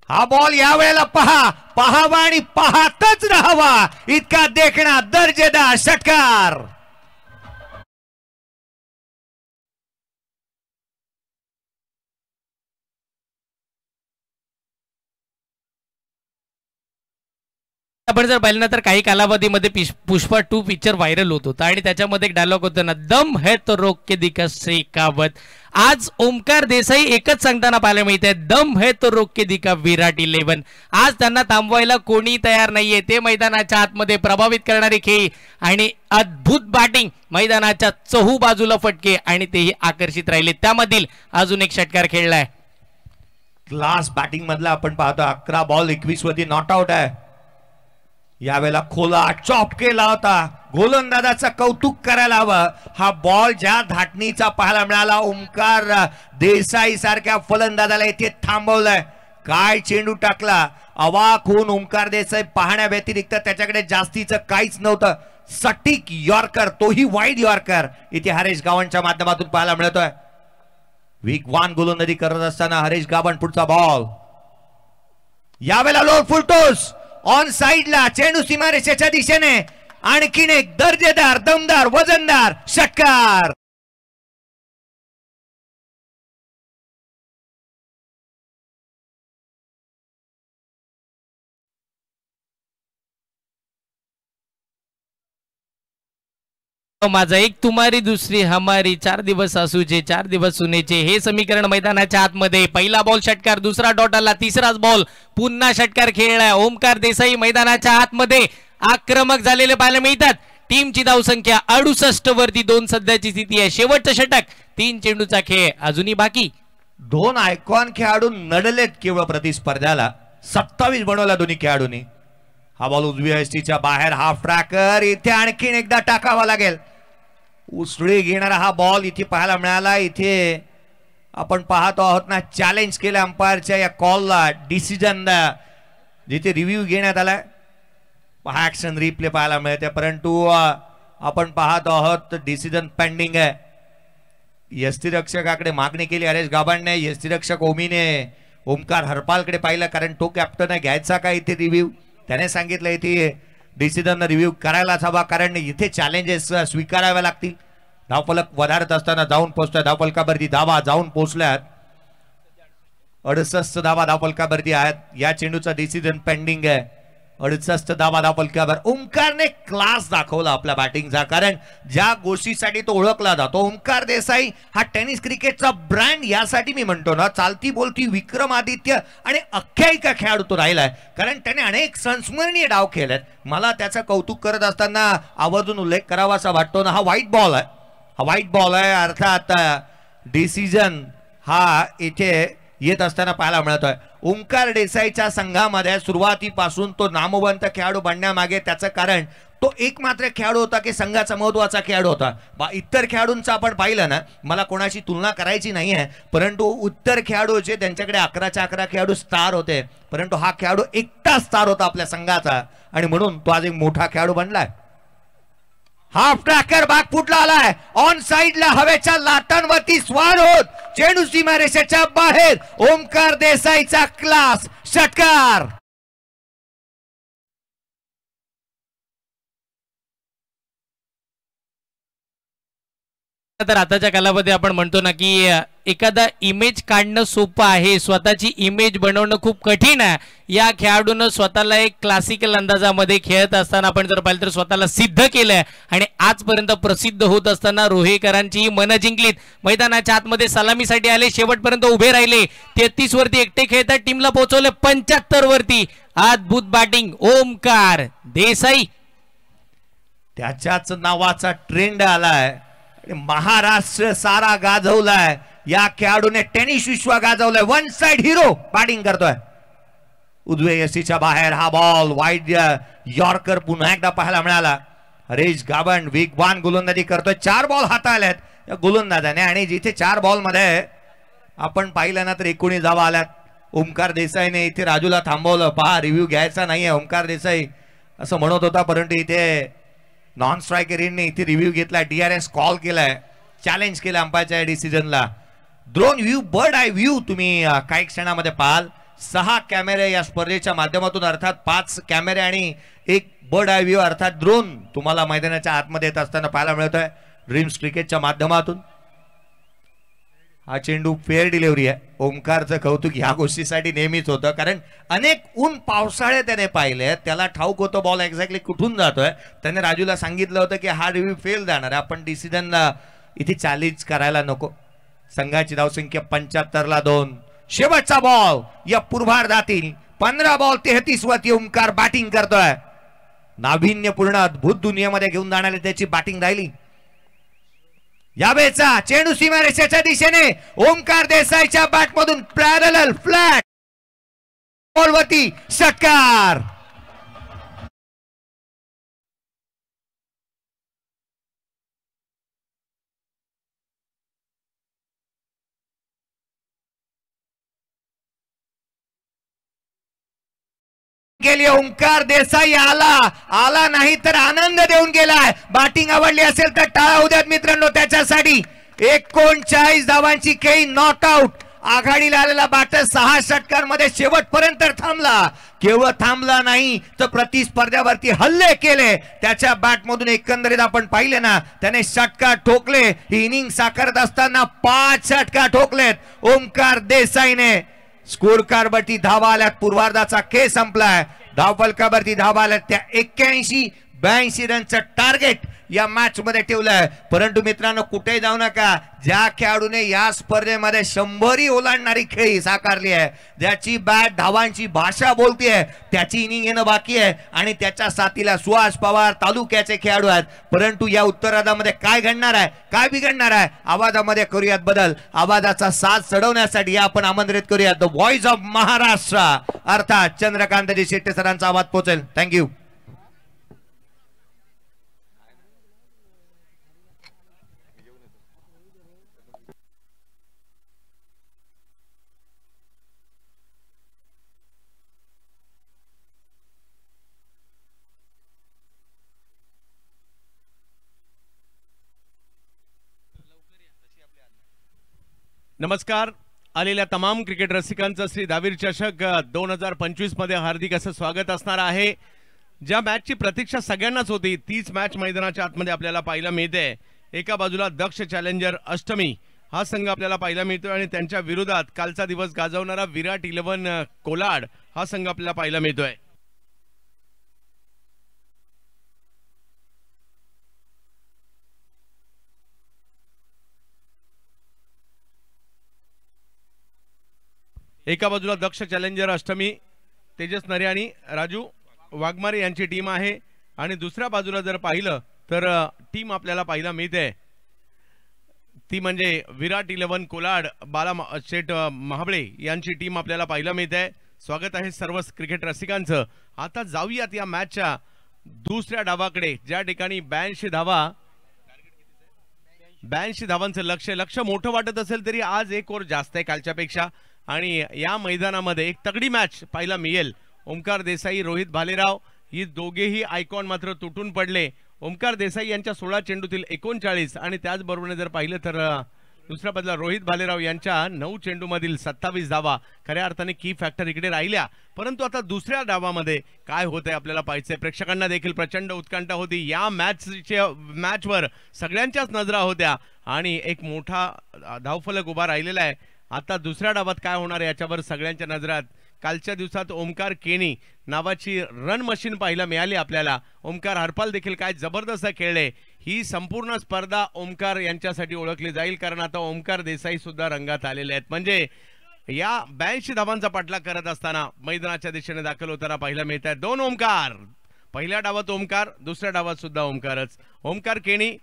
Speaker 1: हा बॉल या वेळेला पहावा आणि पाहतच राहावा, इतका देखणा दर्जेदार षटकार.
Speaker 2: आपण जर पाहिलं ना तर काही कालावधीमध्ये पुष्पा 2 पिक्चर व्हायरल होत होता आणि त्याच्यामध्ये एक डायलॉग होता ना, दम है तो रोक के दिखा शेखावत. आज ओमकार देसाई एकच सांगताना पाहायला मिळते, दम है तो रोक के दिखा विराट 11. आज त्यांना थांबवायला कोणी तयार नाहीये. ते मैदानाच्या आतमध्ये प्रभावित करणारी खेळी आणि अद्भुत बॅटिंग, मैदानाच्या चहू बाजूला फटके आणि तेही आकर्षित राहिले. त्यामधील अजून एक षटकार खेळलाय.
Speaker 1: क्लास बॅटिंग मधला आपण पाहतो. 11 बॉल 21 वरती नॉट आउट आहे. यावेळेला खोला चॉप केला होता. गोलंदाजाचं कौतुक करायला हवं. हा बॉल ज्या धाटणीचा पाहायला मिळाला, ओमकार देसाई सारख्या फलंदाजाला इथे थांबवलंय. काय चेंडू टाकला. अवाक होऊन ओमकार देसाई पाहण्या व्यतिरिक्त त्याच्याकडे जास्तीचं काहीच नव्हतं. सटीक यॉर्कर, तोही वाईड यॉर्कर इथे हरेश गावणच्या माध्यमातून पाहायला मिळतोय. वेगवान गोलंदाजी करत असताना हरेश गावण पुढचा बॉल. यावेळेला लोड फुलटोस ऑन साइडला, चेंडू सीमारेषेच्या दिशेने. आणखीन एक दर्जेदार, दमदार, वजनदार षटकार.
Speaker 2: माझा एक तुम्हारी दुसरी हमारी, 4 दिवस सासूचे 4 दिवस सुनेचे, हे समीकरण मैदानाच्या आतमध्ये. पहिला बॉल षटकार, दुसरा डॉट आला, तिसराच बॉल पुन्हा षटकार खेळलाय. ओमकार देसाई मैदानाच्या आतमध्ये आक्रमक झालेले पाहायला मिळतात. टीमची धावसंख्या 68 वरती 2 सध्याची स्थिती आहे. शेवटचं षटक, 3 चेंडूचा खेळ अजूनही बाकी.
Speaker 1: 2 आयकॉन खेळाडू नडलेत केवळ प्रतिस्पर्ध्याला. 27 बनवला दोन्ही खेळाडूंनी. हा बॉल उजव्या एसटीच्या बाहेर, हाफ ट्रॅकर. इथे आणखीन एकदा टाकावा लागेल. उसळी घेणारा हा बॉल इथे पाहायला मिळाला. इथे आपण पाहतो आहोत ना, चॅलेंज केलं अंपायरच्या या कॉलला, डिसिजन जिथे रिव्ह्यू घेण्यात आलाय. हा ऍक्शन रिप्ले पाहायला मिळते, परंतु आपण पाहतो आहोत डिसिजन पेंडिंग आहे. यष्टीरक्षकाकडे मागणी केली हरेश गाभांडने. यष्टीरक्षक ओमीने ओमकार हरपालकडे पाहिलं, कारण तो कॅप्टन आहे. घ्यायचा का इथे रिव्ह्यू, त्याने सांगितलं इथे डिसिजन रिव्ह्यू करायलाच हवा, कारण इथे चॅलेंजेस स्वीकाराव्या लागतील. धावफलक वधारत असताना जाऊन पोहोचतोय. धावफलकावरती धावा जाऊन पोहोचल्यात. 68 धावा धावफलकावरती आहेत. या चेंडूचा डिसिजन पेंडिंग आहे. 68 धावा धावफलकावर. ओमकारने क्लास दाखवला आपल्या बॅटिंगचा, कारण ज्या गोष्टीसाठी तो ओळखला जातो, ओमकार देसाई हा टेनिस क्रिकेटचा ब्रँड. यासाठी मी म्हणतो ना, चालती बोलती विक्रमादित्य आणि अख्यायिका खेळाडू तो राहिलाय, कारण त्याने अनेक संस्मरणीय डाव खेळलेत. मला त्याचं कौतुक करत असताना आवर्जून उल्लेख करावासा वाटतो ना, हा व्हाईट बॉल आहे. हा व्हाईट बॉल आहे, अर्थात डिसिजन हा इथे येत असताना पाहायला मिळतोय. ओमकार देसाईच्या संघामध्ये सुरुवातीपासून तो नामवंत खेळाडू बनण्यामागे त्याचं कारण तो एकमात्र खेळाडू होता की संघाचा महत्वाचा खेळाडू होता. इतर खेळाडूंचा आपण पाहिलं ना, मला कोणाशी तुलना करायची नाही आहे, परंतु उत्तर खेळाडू होते त्यांच्याकडे 11च्या 11 खेळाडू स्टार होते, परंतु हा खेळाडू एकटा स्टार होता आपल्या संघाचा, आणि म्हणून तो आज एक मोठा खेळाडू बनलाय. हाफ ट्रॅकर बाग फुटला आलाय. ऑन साइडला हवेच्या लाटांवरती स्वार होत चेंडू सीमारेषेच्या बाहेर. ओमकार देसाईचा क्लास षटकार.
Speaker 2: तर आताच्या कालामध्ये आपण म्हणतो ना की एखादा इमेज काढणं सोपं आहे, स्वतःची इमेज बनवणं खूप कठीण आहे. या खेळाडूनं स्वतःला एक क्लासिकल अंदाजामध्ये खेळत असताना आपण जर पाहिलं तर स्वतःला सिद्ध केलंय, आणि आजपर्यंत प्रसिद्ध होत असताना रोहेकरांची मनं जिंकलीत. मैदानाच्या आतमध्ये सलामीसाठी आले, शेवटपर्यंत उभे राहिले. 33 वरती एकटे खेळतात, टीमला पोहोचवले 75 वरती. अद्भुत बॅटिंग ओमकार देसाई.
Speaker 1: त्याच्याच नावाचा ट्रेंड आलाय. महाराष्ट्र सारा गाजवलाय. या खेळाडूने टेनिस विश्व गाजवलंय. वन साइड हिरो बॅटिंग करतोय. उजवे यष्टीच्या बाहेर हा बॉल वाईड यॉर्कर पुन्हा एकदा पाहायला मिळाला. हरेश गावण वेगवान गोलंदाजी करतोय. 4 बॉल हाताळल्यात या गोलंदाजाने, आणि जिथे 4 बॉल मध्ये आपण पाहिलं ना तर 19 धावा आल्यात. ओमकार देसाईने इथे राजूला थांबवलं. पहा, रिव्ह्यू घ्यायचा नाहीये ओमकार देसाई असं म्हणत होता, परंतु इथे नॉन स्ट्रायकरीने इथे रिव्ह्यू घेतला. DRS कॉल केलाय, चॅलेंज केलं अंपायरच्या डिसिजनला. Drone view, bird eye view तुम्ही काही क्षणामध्ये पाहाल. 6 कॅमेरे या स्पर्धेच्या माध्यमातून, अर्थात 5 कॅमेरे आणि 1 बर्ड आय व्ह्यू अर्थात ड्रोन तुम्हाला मैदानाच्या आतमध्ये येत असताना पाहायला मिळतोय ड्रीम्स क्रिकेटच्या माध्यमातून. हा चेंडू फेअर डिलिव्हरी आहे. ओमकारचं कौतुक ह्या गोष्टीसाठी नेहमीच होतं, कारण अनेक ऊन पावसाळे त्याने पाहिले, त्याला ठाऊक होतं बॉल एक्झॅक्टली कुठून जातोय. त्याने राजूला सांगितलं होतं की हा रिव्ह्यू फेल जाणार आहे, आपण डिसिजनला इथे चॅलेंज करायला नको. संघाची धावसंख्या 75ला 2. शेवटचा बॉल या पूर्वार्धातील 15 बॉल 33 वरती ओमकार बॅटिंग करतोय. नाविन्यपूर्ण अद्भुत दुनियेमध्ये घेऊन जाणारी त्याची बॅटिंग राहिली. यावेळेचा चेंडू सीमारेषेच्या दिशेने ओमकार देसाईच्या बॅटमधून पॅरलल फ्लॅट बॉलवरती षटकार. गेली ओमकार देसाई आला नाही तर आनंद देऊन गेलाय. बॅटिंग आवडली असेल तर टाळा उद्यात मित्रांनो त्याच्यासाठी. 39 धावांची खेळी नॉट आउट. आघाडीला आलेला बॅटर 6 षटकांमध्ये शेवटपर्यंत थांबला. केवळ थांबला नाही तर प्रतिस्पर्ध्यावरती हल्ले केले. त्याच्या बॅटमधून एकंदरीत आपण पाहिले ना, त्याने षटकार ठोकले. ही इनिंग साकारत असताना 5 षटकार ठोकलेत ओमकार देसाईने. स्कोर कार्ड वरती धावा आल्यात. पूर्वार्धाचा खेळ संपलाय. धावफलकावरती धावा आल्यात त्या 81-82 रनचं टार्गेट या मॅच मध्ये ठेवलंय. परंतु मित्रांनो कुठे जाऊ नका, ज्या खेळाडूने या स्पर्धेमध्ये 100 ओलांडणारी खेळी साकारली आहे, ज्याची बॅट धावांची भाषा बोलतीये, त्याची इनिंग येणं बाकी आहे. आणि त्याच्या साथीला सुहास पवार तालुक्याचे खेळाडू आहेत. परंतु या उत्तरार्धामध्ये काय घडणार आहे, काय बिघडणार आहे, आवाजामध्ये करूयात बदल. आवाजाचा साथ चढवण्यासाठी आपण आमंत्रित करूयात द व्हॉइस ऑफ महाराष्ट्र अर्थात चंद्रकांतजी शेट्टे सरांचा आवाज पोहोचेल. थँक्यू.
Speaker 3: नमस्कार. आलेल्या तमाम क्रिकेट रसिकांचं श्री दावीर चषक 2025 मध्ये हार्दिक असं स्वागत असणार आहे. ज्या मॅचची प्रतीक्षा सगळ्यांनाच होती तीच मॅच मैदानाच्या आतमध्ये आपल्याला पाहायला मिळते. एका बाजूला दक्ष चॅलेंजर अष्टमी हा संघ आपल्याला पाहायला मिळतोय आणि त्यांच्या विरोधात कालचा दिवस गाजवणारा विराट 11 कोलाड हा संघ आपल्याला पाहायला मिळतोय. एका बाजूला दक्ष चॅलेंजर अष्टमी तेजस नरे आणि राजू वाघमारे यांची टीम आहे आणि दुसऱ्या बाजूला जर पाहिलं तर टीम आपल्याला पाहायला मिळते ती म्हणजे विराट 11 कोलाड बाला शेठ महाबळे यांची टीम आपल्याला पाहायला मिळते. स्वागत आहे सर्व क्रिकेट रसिकांचं. आता जाऊयात या मॅचच्या दुसऱ्या डावाकडे, ज्या ठिकाणी 82 धावांचं लक्ष्य मोठं वाटत असेल तरी आज एक ओव्हर जास्त आहे कालच्यापेक्षा आणि या मैदानामध्ये एक तगडी मॅच पाहायला मिळेल. ओमकार देसाई, रोहित भालेराव ही दोघेही आयकॉन मात्र तुटून पडले. ओमकार देसाई यांच्या 16 चेंडूतील 39 आणि त्याचबरोबर जर पाहिलं तर दुसऱ्या बाजूला रोहित भालेराव यांच्या 9 चेंडूमधील 27 धावा खऱ्या अर्थाने की फॅक्टर इकडे राहिल्या. परंतु आता दुसऱ्या डावामध्ये काय होतंय आपल्याला पाहायचंय. प्रेक्षकांना देखील प्रचंड उत्कंठा होती. या मॅचवर सगळ्यांच्याच नजरा होत्या आणि एक मोठा धावफलक उभा राहिलेला आहे. आता दुसऱ्या डावात काय होणार आहे याच्यावर सगळ्यांच्या नजरात. कालच्या दिवसात ओमकार केनी नावाची रन मशीन पाहायला मिळाली आपल्याला. ओमकार हरपाल देखील काय जबरदस्त खेळले. ही संपूर्ण स्पर्धा ओमकार यांच्यासाठी ओळखली जाईल, कारण आता ओमकार देसाई सुद्धा रंगात आलेले आहेत. म्हणजे या 82 धावांचा पाठलाग करत असताना मैदानाच्या दिशेने दाखल होताना पाहायला मिळत आहेत 2 ओमकार. पहिल्या डावात ओमकार, दुसऱ्या डावात सुद्धा ओमकारच. ओमकार केनी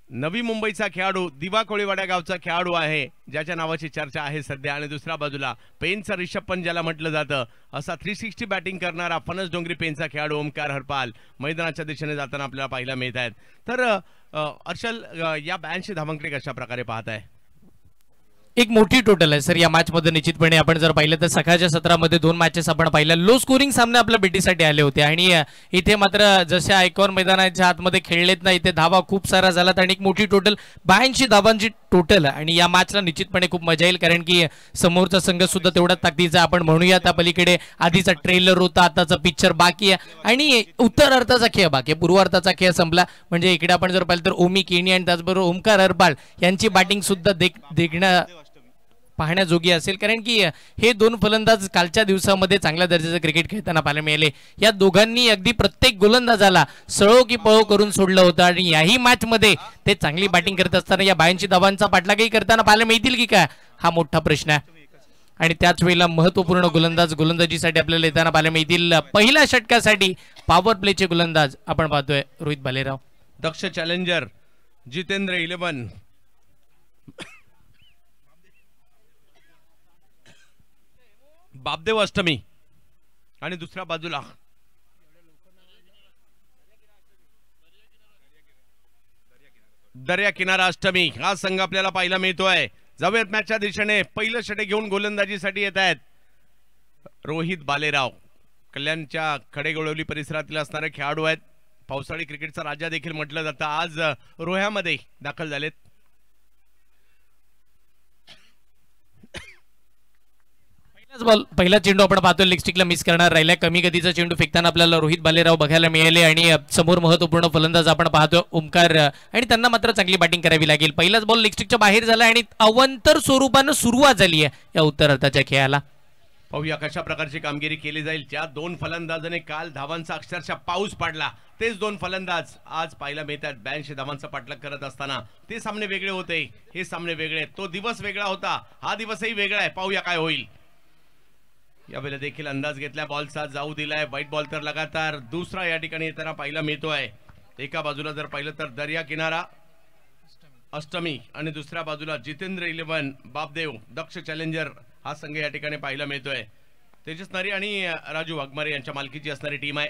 Speaker 3: नवी मुंबईचा खेळाडू, दिवा कोळीवाडा गावचा खेळाडू आहे, ज्याच्या नावाची चर्चा आहे सध्या. आणि दुसऱ्या बाजूला पेनचा रिषभ पंत ज्याला म्हटलं जातं, असा 360 बॅटिंग करणारा फणस डोंगरी पेनचा खेळाडू ओमकार हरपाल मैदानाच्या दिशेने जाताना आपल्याला पाहायला मिळत आहेत. तर अर्शल, या 82 धावांकडे कशा प्रकारे पाहत आहे?
Speaker 2: एक मोठी टोटल आहे सर या मॅच मध्ये. निश्चितपणे आपण जर पाहिलं तर सकाळच्या सत्रामध्ये 2 मॅचेस आपण पाहिल्या, लो स्कोरिंग सामने आपल्या भेटीसाठी आले होते आणि इथे मात्र जसे आयकॉन मैदानाच्या आतमध्ये खेळलेत ना, इथे धावा खूप सारा झालात आणि एक मोठी टोटल 82 धावांची टोटल. आणि या मॅचला निश्चितपणे खूप मजा येईल, कारण की समोरचा संघ सुद्धा तेवढा ताकदीचा. आपण म्हणूया त्या पलीकडे आधीचा ट्रेलर होता, आताचा पिक्चर बाकी आहे आणि उत्तरार्धाचा खेळ बाकी आहे. पूर्वार्धाचा खेळ संपला. म्हणजे इकडे आपण जर पाहिलं तर ओमी केनी आणि त्याचबरोबर ओमकार हरपाल यांची बॅटिंग सुद्धा देखणं पाहण्याजोगी असेल, कारण की हे दोन फलंदाज कालच्या दिवसामध्ये चांगल्या दर्जाचं क्रिकेट खेळताना पाहायला मिळाले. या दोघांनी अगदी प्रत्येक गोलंदाजाला सळो की पळो करून सोडलं होतं आणि याही मॅचमध्ये ते चांगली बॅटिंग करत असताना या 82 धावांचा पाठलागही करताना पाहायला मिळतील की काय, हा मोठा प्रश्न आहे. आणि त्याच वेळेला महत्वपूर्ण गोलंदाजीसाठी आपल्याला येताना पाहायला मिळतील. पहिल्या षटकासाठी पॉवर प्लेचे गोलंदाज आपण पाहतोय रोहित भालेराव.
Speaker 3: दक्ष चॅलेंजर जितेंद्र 11, बापदेव अष्टमी आणि दुसऱ्या बाजूला दर्या किनारा अष्टमी. हा संघ आपल्याला पाहायला मिळतोय. जाऊयात मॅचच्या दिशेने. पहिलं षटक घेऊन गोलंदाजीसाठी येत आहेत रोहित भालेराव. कल्याणच्या खडेगोळवली परिसरातील असणारे खेळाडू आहेत. पावसाळी क्रिकेटचा राजा देखील म्हटलं जातं. आज रोह्यामध्ये दाखल झालेत.
Speaker 2: पहिला चेंडू आपण पाहतोय लेग स्टिकला मिस करणार राहिला. कमी गतीचा चेंडू फेकताना आपल्याला रोहित भालेराव बघायला मिळाले आणि समोर महत्वपूर्ण फलंदाज आपण पाहतोय ओमकार, आणि त्यांना मात्र चांगली बॅटिंग करावी लागेल. पहिलाच बॉल लेग स्टिकच्या बाहेर झाला आणि अवंतर स्वरूपानं सुरुवात झाली आहे या उत्तरार्धाच्या खेळाला.
Speaker 3: पाहूया कशा प्रकारची कामगिरी केली जाईल. ज्या दोन फलंदाजाने काल धावांचा अक्षरशः पाऊस पाडला, तेच दोन फलंदाज आज पाहायला मिळतात 82 धावांचा पाठलाग करत असताना. ते सामने वेगळे होते, हे सामने वेगळे. तो दिवस वेगळा होता, हा दिवसही वेगळा आहे. पाहूया काय होईल. यावेळेला देखील अंदाज घेतला बॉलचा, जाऊ दिलाय. व्हाईट बॉल तर लगातार दुसरा या ठिकाणी येताना पाहायला मिळतोय. एका बाजूला जर पाहिलं तर दर्या किनारा अष्टमी आणि दुसऱ्या बाजूला जितेंद्र 11 बापदेव दक्ष चॅलेंजर हा संघ या ठिकाणी पाहायला मिळतोय. तेजस नारी आणि राजू वाघमारे यांच्या मालकीची असणारी टीम आहे.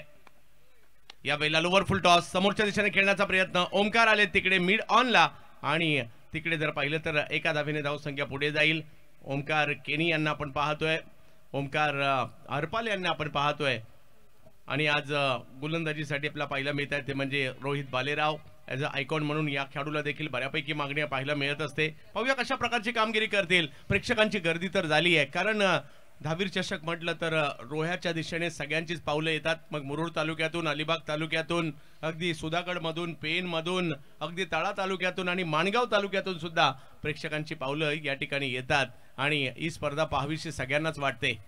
Speaker 3: यावेळेला लोअर फुल टॉस समोरच्या दिशेने खेळण्याचा प्रयत्न. ओमकार आले तिकडे मिड ऑनला आणि तिकडे जर पाहिलं तर एका धावेने धावसंख्या पुढे जाईल. ओमकार केनी यांना आपण पाहतोय, ओमकार हरपाल यांना आपण पाहतोय. आणि आज गोलंदाजीसाठी आपल्याला पाहायला मिळत आहे ते म्हणजे Rohit Bhalerao. As a icon म्हणून या खेळाडूला देखील बऱ्यापैकी मागणी पाहायला मिळत असते. पाहूया कशा प्रकारची कामगिरी करतील. प्रेक्षकांची गर्दी तर झाली आहे, कारण दहावीर चषक म्हटलं तर रोह्याच्या दिशेने सगळ्यांचीच पावलं येतात. मग मुरुड तालुक्यातून, अलिबाग तालुक्यातून, अगदी सुधागड मधून, पेन मधून, अगदी तळा तालुक्यातून आणि माणगाव तालुक्यातून सुद्धा प्रेक्षकांची पावलं या ठिकाणी येतात आणि ही स्पर्धा पाहावीशी सगळ्यांनाच वाटते.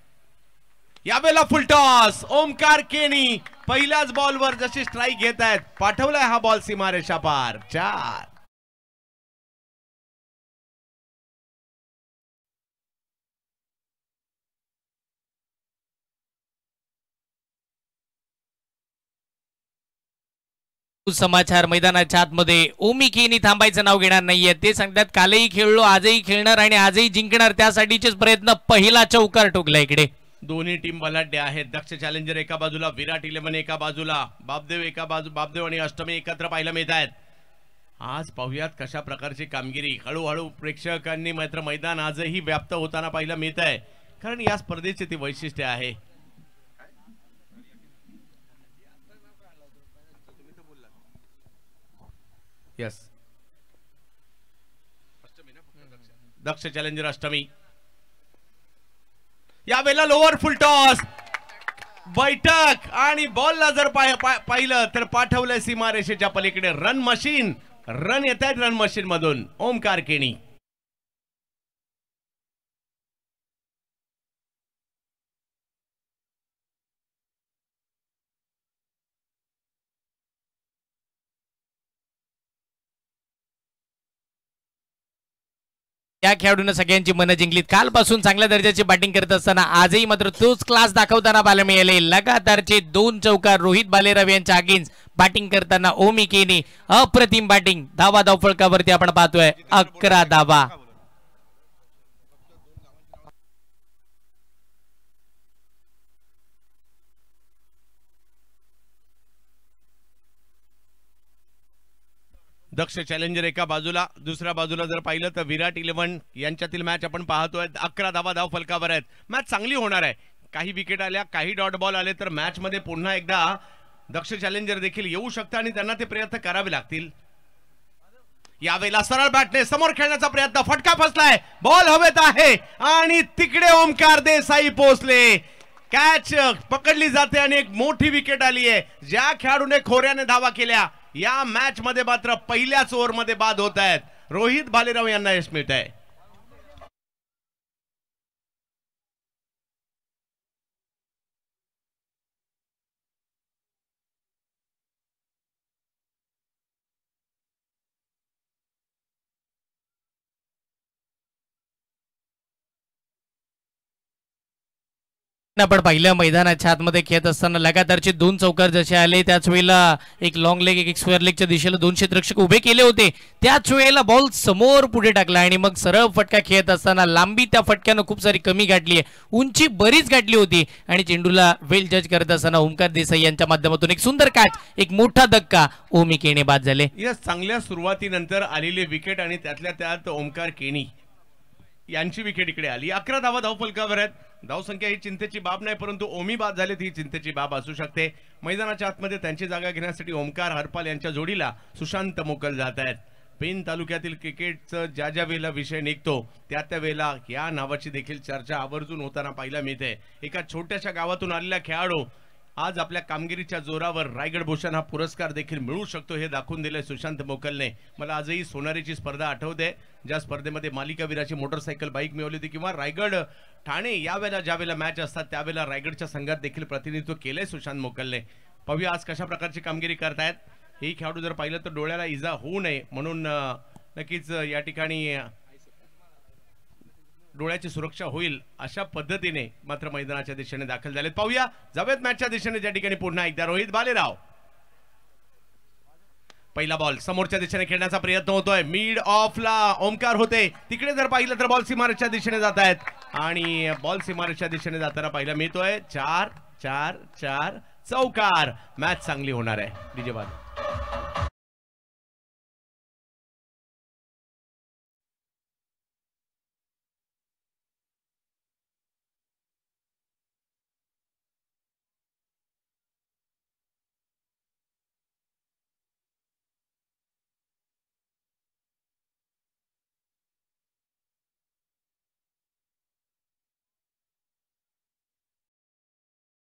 Speaker 3: यावेळेला फुल टॉस. ओमकार केनी पहिल्याच बॉलवर जशी स्ट्राईक घेत आहेत, पाठवलाय हा बॉल सीमारेषा पार. 4.
Speaker 2: समाचार मैदानाच्या आतमध्ये ओमी केनी थांबायचं नाव घेणार नाहीये. ते सांगतात कालही खेळलो, आजही खेळणार आणि आजही जिंकणार, त्यासाठीचेच प्रयत्न. पहिला चौकार ठोकला इकडे.
Speaker 3: दोन्ही टीम बलाढ्य आहेत. दक्ष चॅलेंजर एका बाजूला, विराट 11 एका बाजूला, बापदेव आणि अष्टमी एकत्र पाहायला मिळत आहेत. आज पाहूयात कशा प्रकारची कामगिरी. हळूहळू प्रेक्षकांनी मात्र मैदान आजही व्याप्त होताना पाहायला मिळत आहे, कारण या स्पर्धेचे ती वैशिष्ट्य आहे. यस, दक्ष चॅलेंजर अष्टमी. यावेळेला लोअर फुल टॉस, बैठक आणि बॉलला जर पाहिलं तर पाठवलंय सीमारेषेच्या पलीकडे. रन मशीन, रन येत आहेत रन मशीन मधून. ओमकार केनी.
Speaker 2: या खेळाडूंना सगळ्यांची मनं जिंकलीत. कालपासून चांगल्या दर्जाची बॅटिंग करत असताना आजही मात्र तोच क्लास दाखवताना पाहायला मिळाले. लगातारचे 2 चौकार रोहित भालेराव यांच्या अगेन्स्ट बॅटिंग करताना ओमी केनी अप्रतिम बॅटिंग. धावा फलकावरती आपण पाहतोय 11 धावा.
Speaker 3: दक्ष चॅलेंजर एका बाजूला, दुसऱ्या बाजूला जर पाहिलं तर विराट 11 यांच्यातील मॅच आपण पाहतोय. 11 धावा फलकावर आहेत. मॅच चांगली होणार आहे. काही विकेट आल्या, काही डॉट बॉल आले तर मॅच मध्ये पुन्हा एकदा दक्ष चॅलेंजर देखील येऊ शकतं आणि त्यांना ते प्रयत्न करावे लागतील. यावेळेला सरळ बॅटने समोर खेळण्याचा प्रयत्न, फटका फसलाय, बॉल हवेत आहे आणि तिकडे ओमकार देसाई पोहोचले. कॅच पकडली जाते आणि एक मोठी विकेट आली आहे. ज्या खेळाडूने खोऱ्याने धावा केल्या या मॅच मध्ये मात्र पहिल्याच ओव्हर मध्ये बाद होत आहेत. रोहित भालेराव यांना यश मिळत आहे.
Speaker 2: आपण पाहिलं मैदानाच्या आतमध्ये खेळत असताना लगातारचे 2 चौकार जसे आले त्याच वेळेला एक लॉंग लेग एक स्क्वेअर लेगच्या दिशेला 2 क्षेत्ररक्षक उभे केले होते. त्याच वेळेला बॉल समोर पुढे टाकला आणि मग सरळ फटका खेळत असताना लांबी त्या फटक्यानं खूप सारी कमी गाठली आहे, उंची बरीच गाठली होती आणि चेंडूला वेल जज करत असताना ओमकार देसाई यांच्या माध्यमातून एक सुंदर कॅच, एक मोठा धक्का ओमी केने बाद झाले.
Speaker 3: या चांगल्या सुरुवातीनंतर आलेली विकेट आणि त्यातल्या त्यात ओमकार केनी यांची विकेट इकडे आली. 11 धावा धावफलकावर आहेत. धावसंख्या ही चिंतेची बाब नाही, परंतु ओमी बाद झाले ही चिंतेची बाब असू शकते. मैदानाच्या आतमध्ये त्यांची जागा घेण्यासाठी ओमकार हरपाल यांच्या जोडीला सुशांत मोकल जात आहेत. पेन तालुक्यातील क्रिकेटचं ज्या ज्या वेळेला विषय निघतो त्या वेळेला या नावाची देखील चर्चा आवर्जून होताना पाहायला मिळते. एका छोट्याशा गावातून आलेला खेळाडू आज आपल्या कामगिरीच्या जोरावर रायगड भूषण हा पुरस्कार देखील मिळू शकतो हे दाखवून दिले सुशांत मोकलने. मला आजही सोनारीची स्पर्धा आठवते, ज्या स्पर्धेमध्ये मालिकावीराची मोटरसायकल बाईक मिळवली होती, किंवा रायगड ठाणे यावेळेला ज्या वेळेला मॅच असतात त्यावेळेला रायगडच्या संघात देखील प्रतिनिधित्व केलंय सुशांत मोकलने. पाहूया आज कशा प्रकारची कामगिरी करतायत. हे खेळाडू जर पाहिलं तर डोळ्याला इजा होऊ नये म्हणून नक्कीच या ठिकाणी डोळ्याची सुरक्षा होईल अशा पद्धतीने मात्र मैदानाच्या दिशेने दाखल झालेत. पाहूया जावेद मॅचच्या दिशेने ज्या ठिकाणी पुन्हा एकदा रोहित भालेराव. पहिला बॉल समोरच्या दिशेने खेळण्याचा प्रयत्न होतोय. मिड ऑफला ओमकार होते, तिकडे जर पाहिलं तर बॉल सीमारेषच्या दिशेने जात आहेत आणि बॉल सीमारेषच्या दिशेने जाताना पाहायला मिळतोय 4-4-4 चौकार. मॅच चांगली होणार आहे. डीजे बाद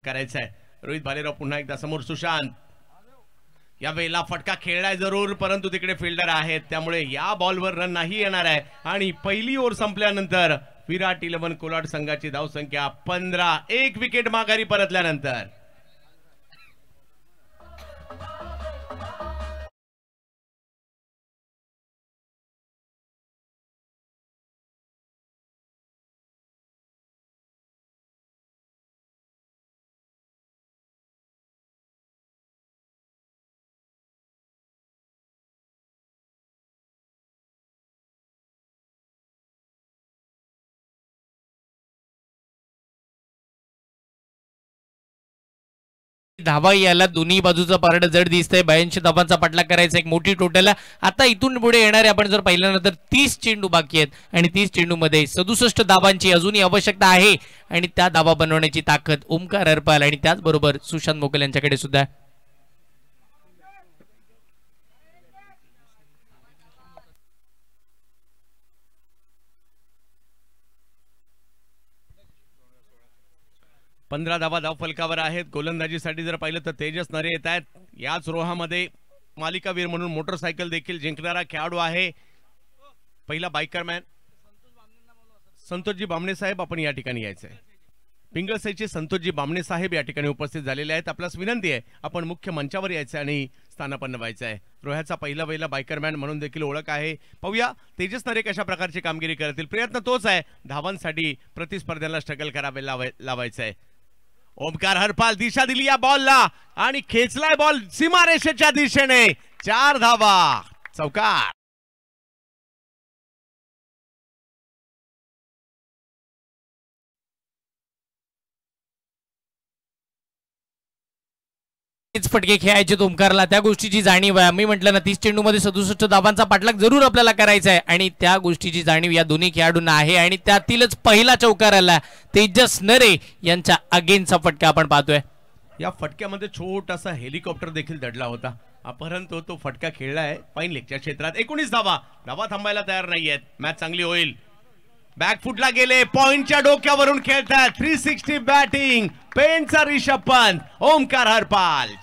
Speaker 3: करायचं आहे. रोहित भालेराव पुन्हा एकदा समोर. सुशांत या वेळेला फटका खेळलाय जरूर, परंतु तिकडे फिल्डर आहेत त्यामुळे या बॉलवर रन नाही येणार आहे. आणि पहिली ओव्हर संपल्यानंतर विराट 11 कोलाड संघाची धावसंख्या 15, 1 विकेट माघारी परतल्यानंतर.
Speaker 2: धावा याला दोन्ही बाजूचा पारड जड दिसतंय. 82 धावांचा पाठलाग करायचा, एक मोठी टोटल. आता इथून पुढे येणारे आपण जर पाहिल्यानंतर 30 चेंडू बाकी आहेत आणि 30 चेंडू मध्ये 67 धावांची अजूनही आवश्यकता आहे आणि त्या धावा बनवण्याची ताकद ओमकार हरपाल आणि त्याचबरोबर सुशांत मोकल यांच्याकडे सुद्धा.
Speaker 3: पंधरा धावा धावफलकावर आहेत. गोलंदाजीसाठी जर पाहिलं तर तेजस नरे येत आहेत. याच रोहामध्ये मालिकावीर म्हणून मोटरसायकल देखील जिंकणारा खेळाडू आहे. पहिला बायकरमॅन संतोषजी बामणे साहेब आपण या ठिकाणी यायचंय. पिंगळसाईचे संतोषजी बामणे साहेब या ठिकाणी उपस्थित झालेले आहेत. आपल्यास विनंती आहे आपण मुख्य मंचावर यायचं आणि स्थानापन्न व्हायचं आहे. रोह्याचा पहिला बायकरमॅन म्हणून देखील ओळख आहे. पाहूया तेजस नरे कशा प्रकारची कामगिरी करतील. प्रयत्न तोच आहे, धावांसाठी प्रतिस्पर्ध्याला स्ट्रगल करावे लावायचं आहे. ओमकार हरपाल दिशा दिली या बॉलला आणि खेचलाय बॉल सीमारेषेच्या दिशेने. 4 धावा चौकार.
Speaker 2: फटके खेळायचे ओमकारला, त्या गोष्टीची जाणीव आहे. मी म्हटलं ना 30 चेंडू मध्ये 67 धावांचा पाठलाग जरूर आपल्याला करायचा आहे आणि त्या गोष्टीची जाणीव या दोन्ही खेळाडूंना आहे आणि त्यातीलच पहिला चौकार आला तेजस नरे यांच्या अगेनचा फटका आपण पाहतोय.
Speaker 3: या फटक्यामध्ये छोटासा हेलिकॉप्टर देखील दडला होता, परंतु तो फटका खेळलाय पाईन लेगच्या क्षेत्रात. 19 धावा थांबायला तयार नाहीयेत. मॅच चांगली होईल. बॅकफुटला गेले, पॉइंटच्या डोक्यावरून खेळतात. 360 बॅटिंग पेनचा रिषभ पंत, ओमकार हरपाल.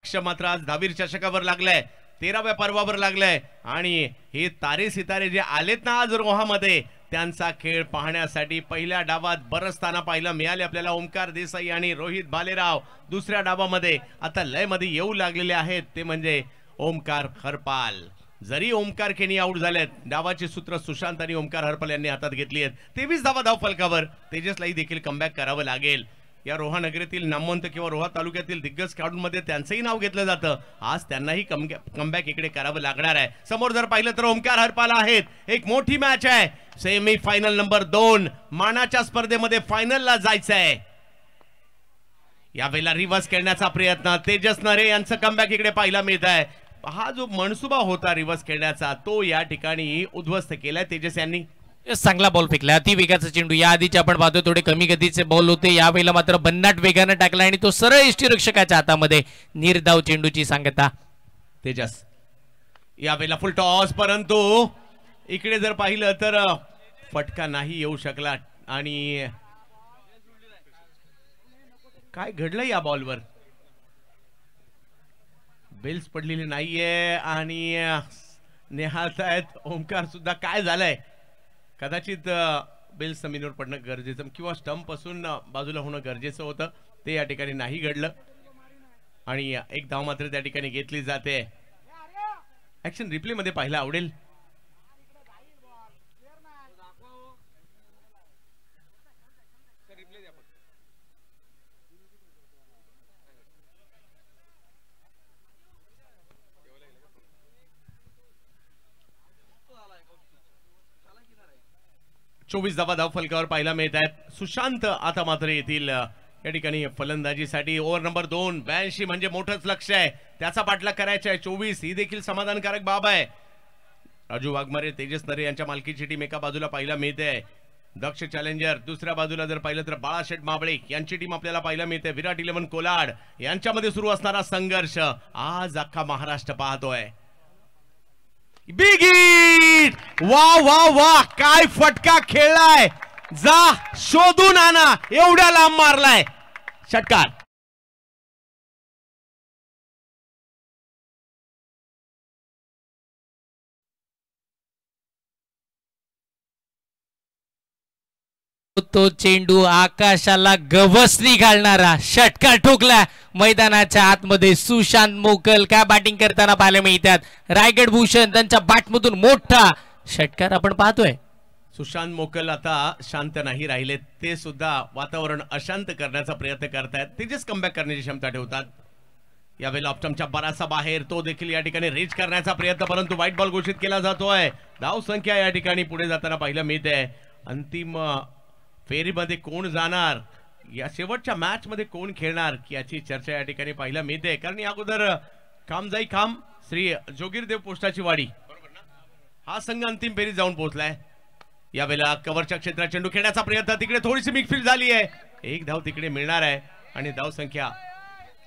Speaker 3: लक्ष मात्र आज दहावीर चषकावर लागलंय, 13व्या पर्वावर लागलंय आणि हे तारे सितारे जे आलेत ना आज रोहामध्ये त्यांचा खेळ पाहण्यासाठी पहिल्या डावात बरसताना पाहायला मिळाले आपल्याला ओमकार देसाई आणि रोहित भालेराव. दुसऱ्या डावामध्ये आता लय मध्ये येऊ लागलेले आहेत ते म्हणजे ओमकार हरपाल. जरी ओमकार केनी आउट झालेत, डावाची सूत्र सुशांत आणि ओमकार हरपाल यांनी हातात घेतली आहेत. 23 धावा धाव फलकावर. तेजसलाही देखील कमबॅक करावं लागेल. या रोहा नगरीतील नामवंत किंवा रोहा तालुक्यातील दिग्गज खेळाडूंमध्ये त्यांचंही नाव घेतलं जातं. आज त्यांनाही कमबॅक इकडे करावं लागणार आहे. समोर जर पाहिलं तर ओमकार हरपाल आहेत. एक मोठी मॅच आहे, सेमी फायनल नंबर 2 मानाच्या स्पर्धेमध्ये फायनलला जायचं आहे. यावेळेला रिव्हर्स खेळण्याचा प्रयत्न तेजस नरे यांचं कमबॅक इकडे पाहायला मिळत आहे. हा जो मनसुबा होता रिव्हर्स खेळण्याचा तो या ठिकाणी उद्ध्वस्त केलाय तेजस यांनी.
Speaker 2: चांगला बॉल फेकला, अति वेगाचा चेंडू. या आधीचे आपण पाहतो थोडे कमी गतीचे बॉल होते, यावेळेला मात्र भन्नाट वेगाने टाकला आणि तो सरळ यष्टीरक्षकाच्या हातामध्ये. निर्धाव चेंडूची सांगता
Speaker 3: तेजस. यावेळेला फुल टॉस, परंतु इकडे जर पाहिलं तर फटका नाही येऊ शकला. आणि काय घडलं या बॉलवर, बेल्स पडलेली नाहीये आणि निहाळतायत ओमकार सुद्धा. काय झालंय, कदाचित बेल्स जमिनीवर पडणं गरजेचं किंवा स्टंप पासून बाजूला होणं गरजेचं होतं, ते या ठिकाणी नाही घडलं आणि एक धाव मात्र त्या ठिकाणी घेतली जाते. ऍक्शन रिप्ले मध्ये पाहायला आवडेल. चोवीस धावा धाव फलकावर पाहायला मिळत आहेत. सुशांत आता मात्र येथील या ठिकाणी फलंदाजीसाठी. ओव्हर नंबर 2, 82 म्हणजे मोठंच लक्ष आहे, त्याचा पाठलाग करायचा आहे. 24 ही देखील समाधानकारक बाब आहे. राजू वाघमारे तेजस नरे यांच्या मालकीची टीम एका बाजूला पाहायला मिळते. दक्ष चॅलेंजर दुसऱ्या बाजूला जर पाहिलं तर बाळाशेठ माबळे यांची टीम आपल्याला पाहायला मिळते. विराट 11 कोलाड यांच्यामध्ये सुरू असणारा संघर्ष आज अख्खा महाराष्ट्र पाहतोय. बिग हिट, वा वा वा, काय फटका खेळलाय, जा शोधून आणा, एवढ्या लांब मारलाय षटकार.
Speaker 2: तो चेंडू आकाशाला गवसणी घालणारा षटकार ठोकला मैदानाच्या आतमध्ये. सुशांत मोकल काय बॅटिंग करताना पाहायला मिळतात. रायगड भूषण त्यांच्या बॅटमधून मोठा षटकार आपण पाहतोय.
Speaker 3: सुशांत मोकल आता शांत नाही राहिले, ते सुद्धा वातावरण अशांत करण्याचा प्रयत्न करतायत. तेजस कमबॅक करण्याची क्षमता ठेवतात. यावेळेला ऑप्टमच्या बराचसा बाहेर, तो देखील या ठिकाणी रीच करण्याचा प्रयत्न, परंतु व्हाईट बॉल घोषित केला जातोय. धाव संख्या या ठिकाणी पुढे जाताना पाहायला मिळते. अंतिम फेरीमध्ये कोण जाणार, या शेवटच्या मॅच मध्ये कोण खेळणार याची चर्चा या ठिकाणी पाहायला मिळते. कारण या अगोदर कामजाई खाम श्री जोगीरदेव पोस्टाची वाडी हा संघ अंतिम फेरीत जाऊन पोहोचलाय. यावेळेला कव्हरच्या क्षेत्रात चेंडू खेळण्याचा प्रयत्न, तिकडे थोडीशी मिक्सफील्ड झाली आहे. एक धाव तिकडे मिळणार आहे आणि धाव संख्या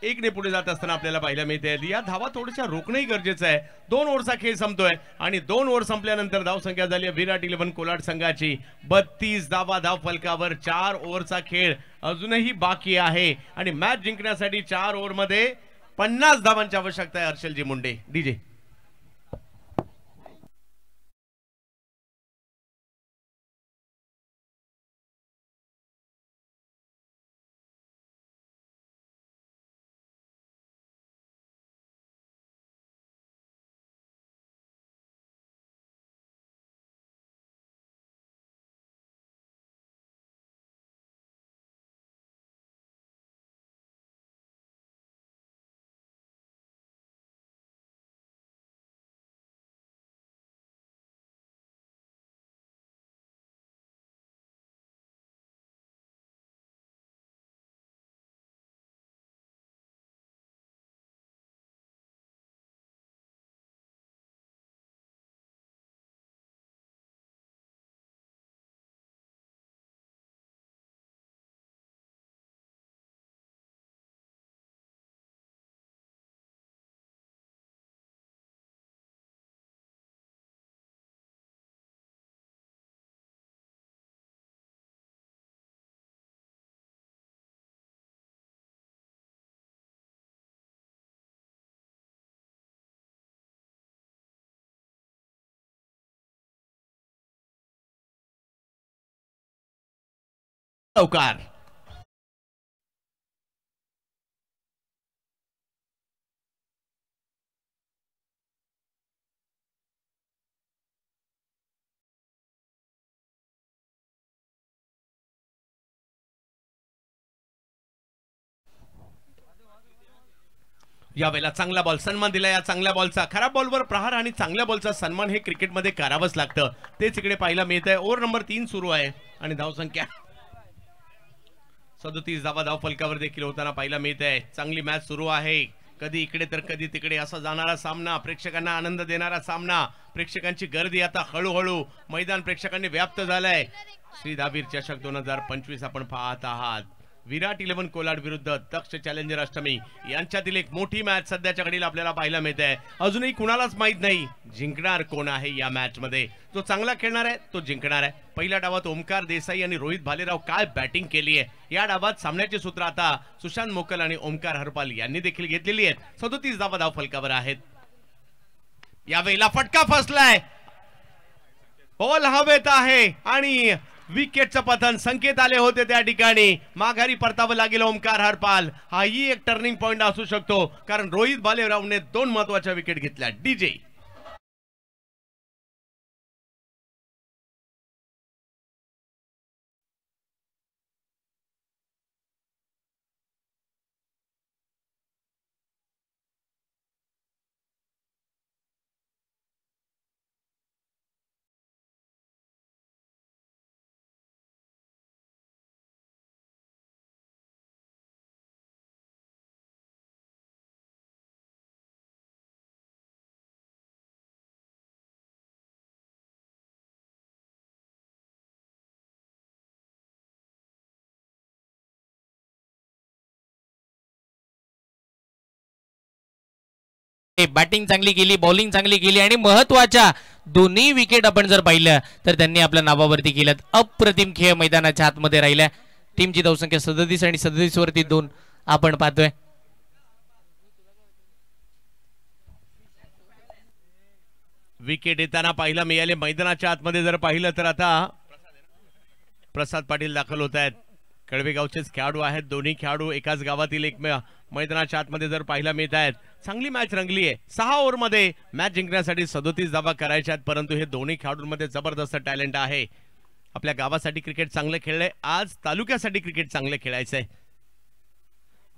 Speaker 3: 1 ने पुढे जात असताना आपल्याला पाहायला मिळते. या धावा थोड्याशा रोखणंही गरजेचं आहे. 2 ओव्हरचा खेळ संपतोय आणि 2 ओव्हर संपल्यानंतर धाव संख्या झाली आहे विराट 11 कोलाड संघाची 32 धावा धाव फलकावर. 4 ओव्हरचा खेळ अजूनही बाकी आहे आणि मॅच जिंकण्यासाठी 4 ओव्हर मध्ये 50 धावांची आवश्यकता आहे. हर्षलजी मुंडे, डीजे. लवकर यावेळेला चांगला बॉल सन्मान दिला. या चांगल्या बॉलचा खराब बॉलवर प्रहार आणि चांगल्या बॉलचा सन्मान हे क्रिकेटमध्ये करावंच लागतं. तेच इकडे पाहायला मिळत आहे. ओव्हर नंबर 3 सुरू आहे आणि धावसंख्या 37 धावा धाव फलकावर देखील होताना पाहायला मिळत आहे. चांगली मॅच सुरू आहे. कधी इकडे तर कधी तिकडे असा जाणारा सामना, प्रेक्षकांना आनंद देणारा सामना. प्रेक्षकांची गर्दी आता हळूहळू मैदान प्रेक्षकांनी व्याप्त झालंय. श्री दाबीर चषक 2025 आपण पाहत आहात. विराट 11 कोलाड विरुद्ध दक्ष चॅलेंजर अष्टमी यांच्यातील एक मोठी मॅच सध्याच्या घडीला आपल्याला पाहायला मिळते. अजूनही कुणालाच माहित नाही जिंकणार कोण आहे या मॅच मध्ये. जो चांगला खेळणार आहे तो जिंकणार आहे. पहिल्या डावात ओमकार देसाई आणि रोहित भालेराव काय बॅटिंग केली आहे. या डावात सामन्याचे सूत्र आता सुशांत मोकल आणि ओमकार हरपाल यांनी देखील घेतलेली आहेत. 37 धावा धाव फलकावर आहेत. यावेळेला फटका फसलाय. बॉल हवेत आहे आणि विकेटचं पतन संकेत आले होते. त्या ठिकाणी माघारी परतावं लागेल ओमकार हरपाल. हाही एक टर्निंग पॉइंट असू शकतो कारण रोहित भालेरावने 2 महत्वाच्या विकेट घेतल्या. डीजे
Speaker 2: बॅटिंग चांगली केली, बॉलिंग चांगली केली आणि महत्वाच्या दोन्ही विकेट आपण जर पाहिलं तर त्यांनी आपल्या नावावरती केल्यात. अप्रतिम खेळ मैदानाच्या आतमध्ये राहिल्या. टीमची धावसंख्या 37 आणि 37 वरती 2 आपण पाहतोय.
Speaker 3: विकेट येताना पाहायला मिळाले. मैदानाच्या आतमध्ये जर पाहिलं तर आता प्रसाद पाटील दाखल होत आहेत. कळवेगावचेच खेळाडू आहेत. दोन्ही खेळाडू एकाच गावातील एक मैदानाच्या आतमध्ये जर पाहायला मिळत आहेत. चांगली मॅच रंगली आहे. 6 ओव्हरमध्ये मॅच जिंकण्यासाठी 37 धावा करायच्या आहेत. परंतु हे दोन्ही खेळाडूंमध्ये जबरदस्त टॅलेंट आहे. आपल्या गावासाठी क्रिकेट चांगलं खेळलंय. आज तालुक्यासाठी क्रिकेट चांगलं खेळायचंय.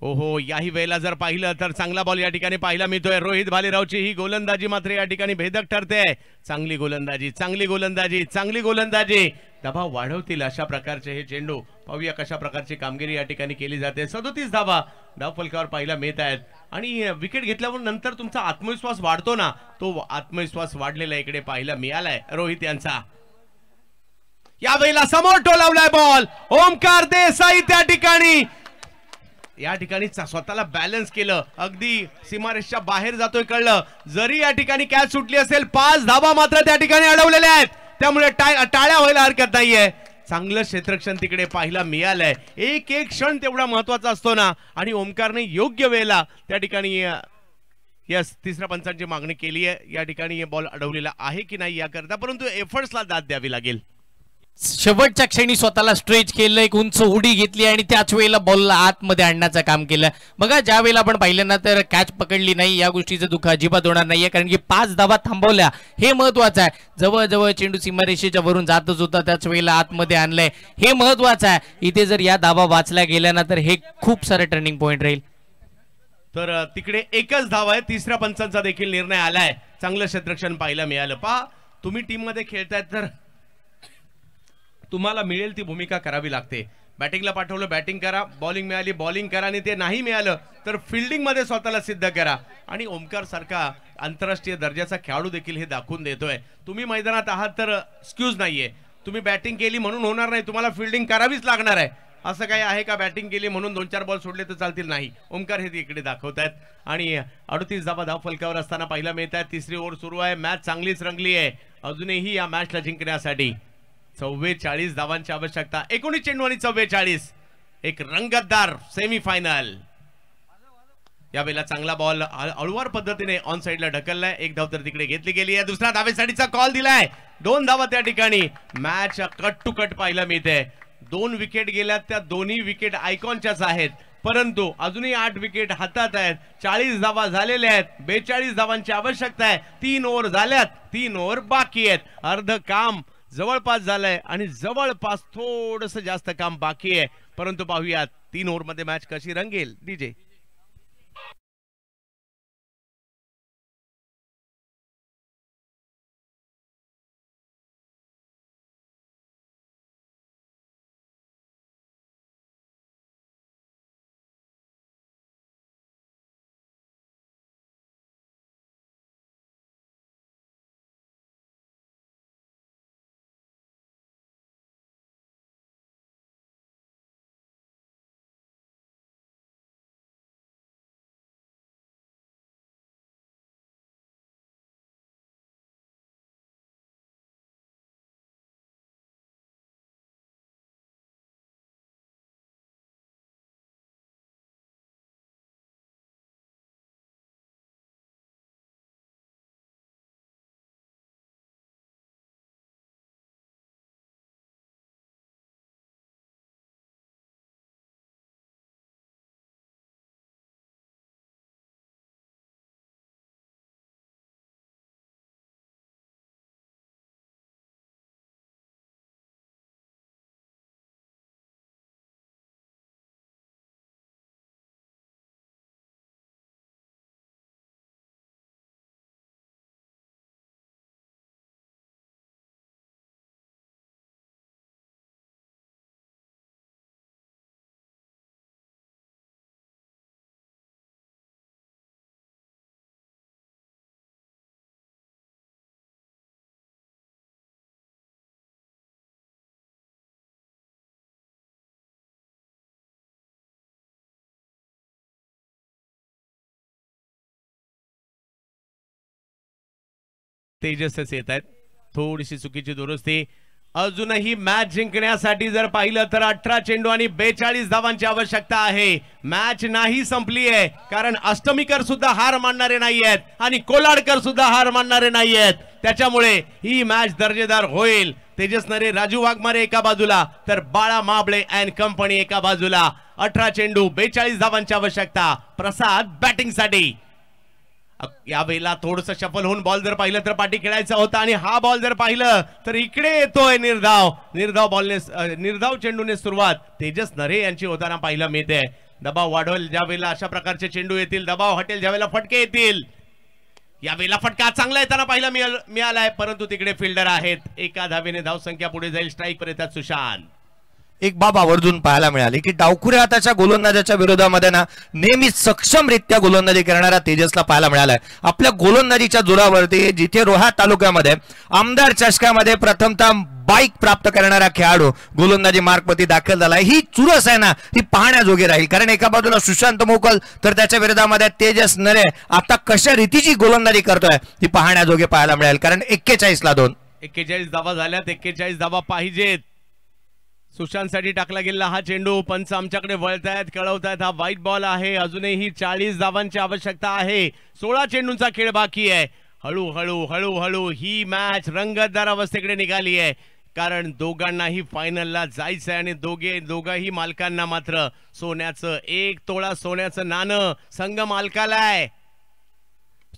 Speaker 3: ओहो याही वेळेला जर पाहिलं तर चांगला बॉल या ठिकाणी पाहायला मिळतोय. रोहित भालेरावची ही गोलंदाजी मात्र या ठिकाणी भेदक ठरते. चांगली गोलंदाजी, चांगली गोलंदाजी, चांगली गोलंदाजी. दबाव वाढवतील अशा प्रकारचे हे चेंडू. पाहूया कशा प्रकारची कामगिरी या ठिकाणी केली जाते. 37 धावा धावफलकावर पाहायला मिळत आहेत. आणि विकेट घेतल्यावर नंतर तुमचा आत्मविश्वास वाढतो ना, तो आत्मविश्वास वाढलेला इकडे पाहायला मिळालाय रोहित यांचा. यावेळेला समोर टोलावलाय बॉल. ओमकार देसाई त्या ठिकाणी या ठिकाणी स्वतःला बॅलन्स केलं. अगदी सीमारेषच्या बाहेर जातोय कळलं. जरी या ठिकाणी कॅच सुटली असेल 5 धावा मात्र त्या ठिकाणी अडवलेल्या आहेत. त्यामुळे टाळ्या व्हायला हरकत नाहीये. चांगलं क्षेत्ररक्षण तिकडे पाहायला मिळालंय. एक एक क्षण तेवढा महत्वाचा असतो ना. आणि ओमकारने योग्य वेळेला त्या ठिकाणी यस तिसऱ्या पंचांची मागणी केली आहे. या ठिकाणी बॉल अडवलेला आहे की नाही याकरता, परंतु एफर्ट्सला दाद द्यावी लागेल.
Speaker 2: शेवटच्या क्षणी स्वतःला स्ट्रेच केलं, एक उंच उडी घेतली आणि त्याच वेळेला बॉलला आतमध्ये आणण्याचं काम केलं. बघा ज्या वेळेला आपण पाहिलं ना तर कॅच पकडली नाही या गोष्टीचं दुःख अजिबात होणार नाहीये, कारण की 5 धावा थांबवल्या हे महत्वाचं आहे. जवळजवळ चेंडू सीमारेषेच्या वरून जातच होता, त्याच वेळेला आतमध्ये आणलंय हे महत्वाचं आहे. इथे जर या धावा वाचल्या गेल्या ना तर हे खूप सारं टर्निंग पॉइंट राहील.
Speaker 3: तर तिकडे एकच धाव आहे. तिसऱ्या पंचांचा देखील निर्णय आलाय. चांगलं क्षेत्ररक्षण पाहायला मिळालं. पहा तुम्ही टीम मध्ये खेळतायत तर तुम्हाला मिळेल ती भूमिका करावी लागते. बॅटिंगला पाठवलं बॅटिंग करा, बॉलिंग मिळाली बॉलिंग करा, आणि ते नाही मिळालं तर फिल्डिंग मध्ये स्वतःला सिद्ध करा. आणि ओमकार सारखा आंतरराष्ट्रीय दर्जाचा खेळाडू देखील हे दाखवून देतोय. तुम्ही मैदानात आहात तर एक्सक्यूज नाहीये. तुम्ही बॅटिंग केली म्हणून होणार नाही, तुम्हाला फिल्डिंग करावीच लागणार आहे. असं काही आहे का बॅटिंग केली म्हणून 2-4 बॉल सोडले तर चालतील? नाही. ओमकार हे इकडे दाखवतायत. आणि 38 धावा धाव फलकावर असताना पाहायला मिळत आहे. तिसरी ओव्हर सुरू आहे. मॅच चांगलीच रंगली आहे. अजूनही या मॅचला जिंकण्यासाठी 44 धावांची आवश्यकता. 19 चेंडू आणि 44. एक रंगतदार सेमीफायनल. यावेळेला चांगला बॉल हळूवार पद्धतीने ऑन साइडला ढकललाय. 1 धाव तर तिकडे घेतली गेली आहे. दुसरा धावेसाठीचा कॉल दिलाय. 2 धावा त्या ठिकाणी. मॅच कट टू कट पाहायला मिळते. 2 विकेट गेल्यात, त्या दोन्ही विकेट आयकॉनच्याच आहेत, परंतु अजूनही 8 विकेट हातात आहेत. 40 धावा झालेल्या आहेत, 42 धावांची आवश्यकता आहे. 3 ओव्हर झाल्यात, 3 ओव्हर बाकी आहेत. अर्ध काम जवळपास झालंय आणि जवळपास थोडंसं जास्त काम बाकी आहे, परंतु पाहूयात 3 ओव्हर मध्ये मॅच कशी रंगेल. डीजे तेजसच येत आहेत. थोडीशी चुकीची दुरुस्ती. अजूनही मॅच जिंकण्यासाठी जर पाहिलं तर 18 चेंडू आणि 42 धावांची आवश्यकता आहे. मॅच नाही संपली आहे, कारण अष्टमीकर सुद्धा हार मानणारे नाही आहेत आणि कोलाडकर सुद्धा हार मानणारे नाही आहेत. त्याच्यामुळे ही मॅच दर्जेदार होईल. तेजस नरे, राजू वाघमारे एका बाजूला तर बाळा माबळे अँड कंपनी एका बाजूला. 18 चेंडू 42 धावांची आवश्यकता. प्रसाद बॅटिंग साठी. यावेळेला थोडस शफल होऊन बॉल जर पाहिलं तर पाठी खेळायचा होता आणि हा बॉल जर पाहिलं तर इकडे येतोय निर्धाव चेंडूने सुरुवात तेजस नरे यांची होताना पाहिलं मिळते. दबाव वाढवेल ज्या वेळेला अशा प्रकारचे चेंडू येतील, दबाव हटेल ज्या वेळेला फटके येतील. यावेळेला फटका चांगला येताना पाहिला मिळालाय, परंतु तिकडे फिल्डर आहेत. एका धावेने धावसंख्या पुढे जाईल. स्ट्राईक वर येतात सुशांत.
Speaker 1: एक बाब आवर्जून पाहायला मिळाली की डावखुऱ्या हाताच्या गोलंदाजाच्या विरोधामध्ये ना नेहमी सक्षमरित्या गोलंदाजी करणारा तेजसला पाहायला मिळालाय. आपल्या गोलंदाजीच्या जोरावरती जिथे रोहा तालुक्यामध्ये आमदार चषकामध्ये प्रथमतः बाईक प्राप्त करणारा खेळाडू गोलंदाजी मार्गपती दाखल झालाय. ही चुरस आहे ना, ती पाहण्याजोगी राहील. कारण एका बाजूला सुशांत मोकल तर त्याच्या विरोधामध्ये तेजस नरे आता कशा रीतीची गोलंदाजी करतोय ती पाहण्याजोगी पाहायला मिळेल. कारण 41 ला 2.
Speaker 3: 41 धावा झाल्यात. 41 धावा पाहिजेत. सुशांत साठी टाकला गेला हा चेंडू. पंच आमच्याकडे वळतायत, कळवतायत हा व्हाईट बॉल आहे. अजूनही 40 धावांची आवश्यकता आहे. 16 चेंडूंचा खेळ बाकी आहे. हळूहळू हळूहळू ही मॅच रंगतदार अवस्थेकडे निघाली आहे, कारण दोघांनाही फायनलला जायचं आहे आणि दोघाही मालकांना मात्र सोन्याचं 1 तोळा सोन्याचं नाणं संघ मालकाला आहे.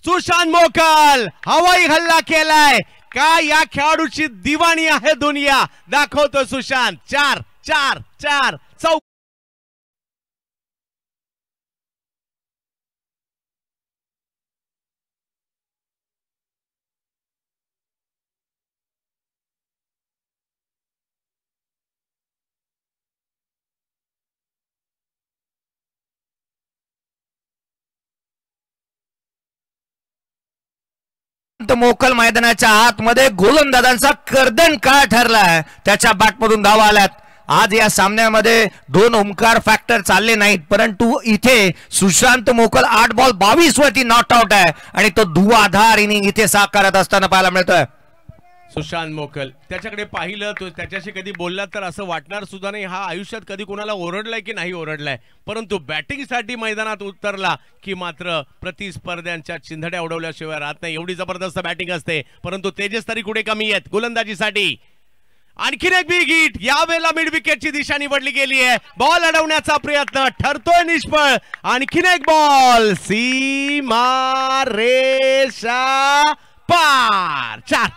Speaker 3: सुशांत मोकल हवाई हल्ला केलाय. काय या खेळाडूची दिवाणी आहे दुनिया, दाखवतो सुशांत. 4 4 4 चौक.
Speaker 1: मोकल मैदानाच्या आतमध्ये गोलंदाजांचा कर्दन काळ ठरलाय. त्याच्या बॅटमधून धावा आल्यात. आज या सामन्यामध्ये 2 ओमकार फॅक्टर चालले नाहीत, परंतु इथे सुशांत मोकल 8 बॉल 22 वरती नॉट आउट आहे आणि तो धुवाधार इनिंग इथे साकारत असताना पाहायला मिळतोय.
Speaker 3: सुशांत मोकल त्याच्याकडे पाहिलं, तो त्याच्याशी कधी बोलला तर असं वाटणार सुद्धा नाही हा आयुष्यात कधी कोणाला ओरडलाय की नाही ओरडलाय, परंतु बॅटिंगसाठी मैदानात उतरला की मात्र प्रतिस्पर्ध्यांच्या चिंधड्या उडवल्याशिवाय राहत नाही. एवढी जबरदस्त बॅटिंग असते, परंतु तेजस तरी कुठे कमी आहेत गोलंदाजीसाठी. आणखीन एक बिग हिट, यावेळेला मिड विकेटची दिशा निवडली गेली आहे. बॉल अडवण्याचा प्रयत्न ठरतोय निष्फळ. आणखीन एक बॉल, सीमा रेषा पार. 4.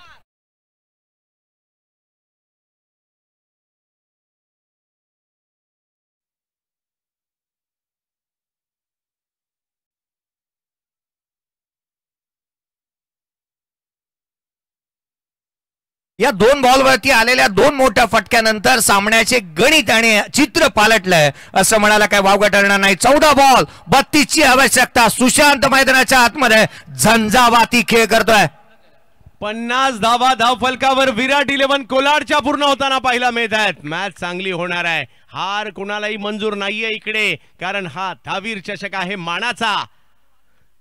Speaker 1: या 2 बॉलवरती आलेल्या 2 मोठ्या फटक्यानंतर सामन्याचे गणित आणि चित्र पालटलंय असं म्हणायला काय वावगं ठरणार नाही. 14 बॉल 32 ची आवश्यकता. सुशांत मैदानाच्या आतमध्ये झंझावाती खेळ करतोय.
Speaker 3: 50 धावा धाव फलकावर विराट 11 कोलाडच्या पूर्ण होताना पाहायला मिळत आहेत. मॅच चांगली होणार आहे. हार कोणालाही मंजूर नाहीये इकडे, कारण हा धावीर चषक आहे मानाचा.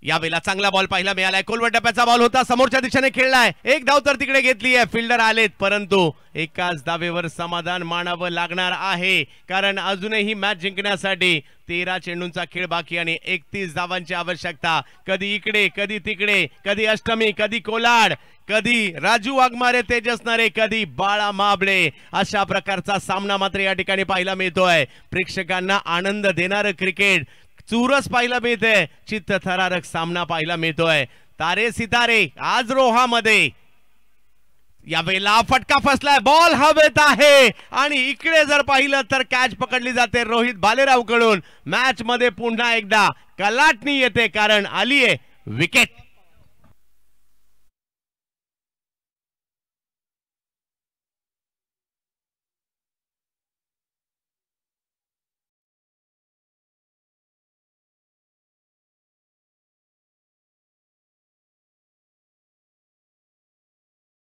Speaker 3: यावेळेला चांगला बॉल पाहायला मिळालाय. कोलवट टप्प्याचा बॉल होता, समोरच्या दिशेने खेळलाय. एक धाव तर तिकडे घेतली आहे. फिल्डर आलेत, परंतु एकाच धावेवर समाधान मानावं लागणार आहे, कारण अजूनही मॅच जिंकण्यासाठी 13 चेंडूंचा खेळ बाकी आणि 31 धावांची आवश्यकता. कधी इकडे, कधी तिकडे, कधी अष्टमी, कधी कोलाड, कधी राजू वाघमारे तेजसनारे, कधी बाळा माबळे. अशा प्रकारचा सामना मात्र या ठिकाणी पाहायला मिळतोय. प्रेक्षकांना आनंद देणारं क्रिकेट चुरस पाहायला मिळते. चित्तथरारक सामना पाहायला मिळतोय. तारे सितारे आज रोहामध्ये. यावेळेला फटका फसलाय, बॉल हवेत आहे आणि इकडे जर पाहिलं तर कॅच पकडली जाते रोहित भालेराव कडून. मॅच मध्ये पुन्हा एकदा कलाटणी येते, कारण आलीये विकेट.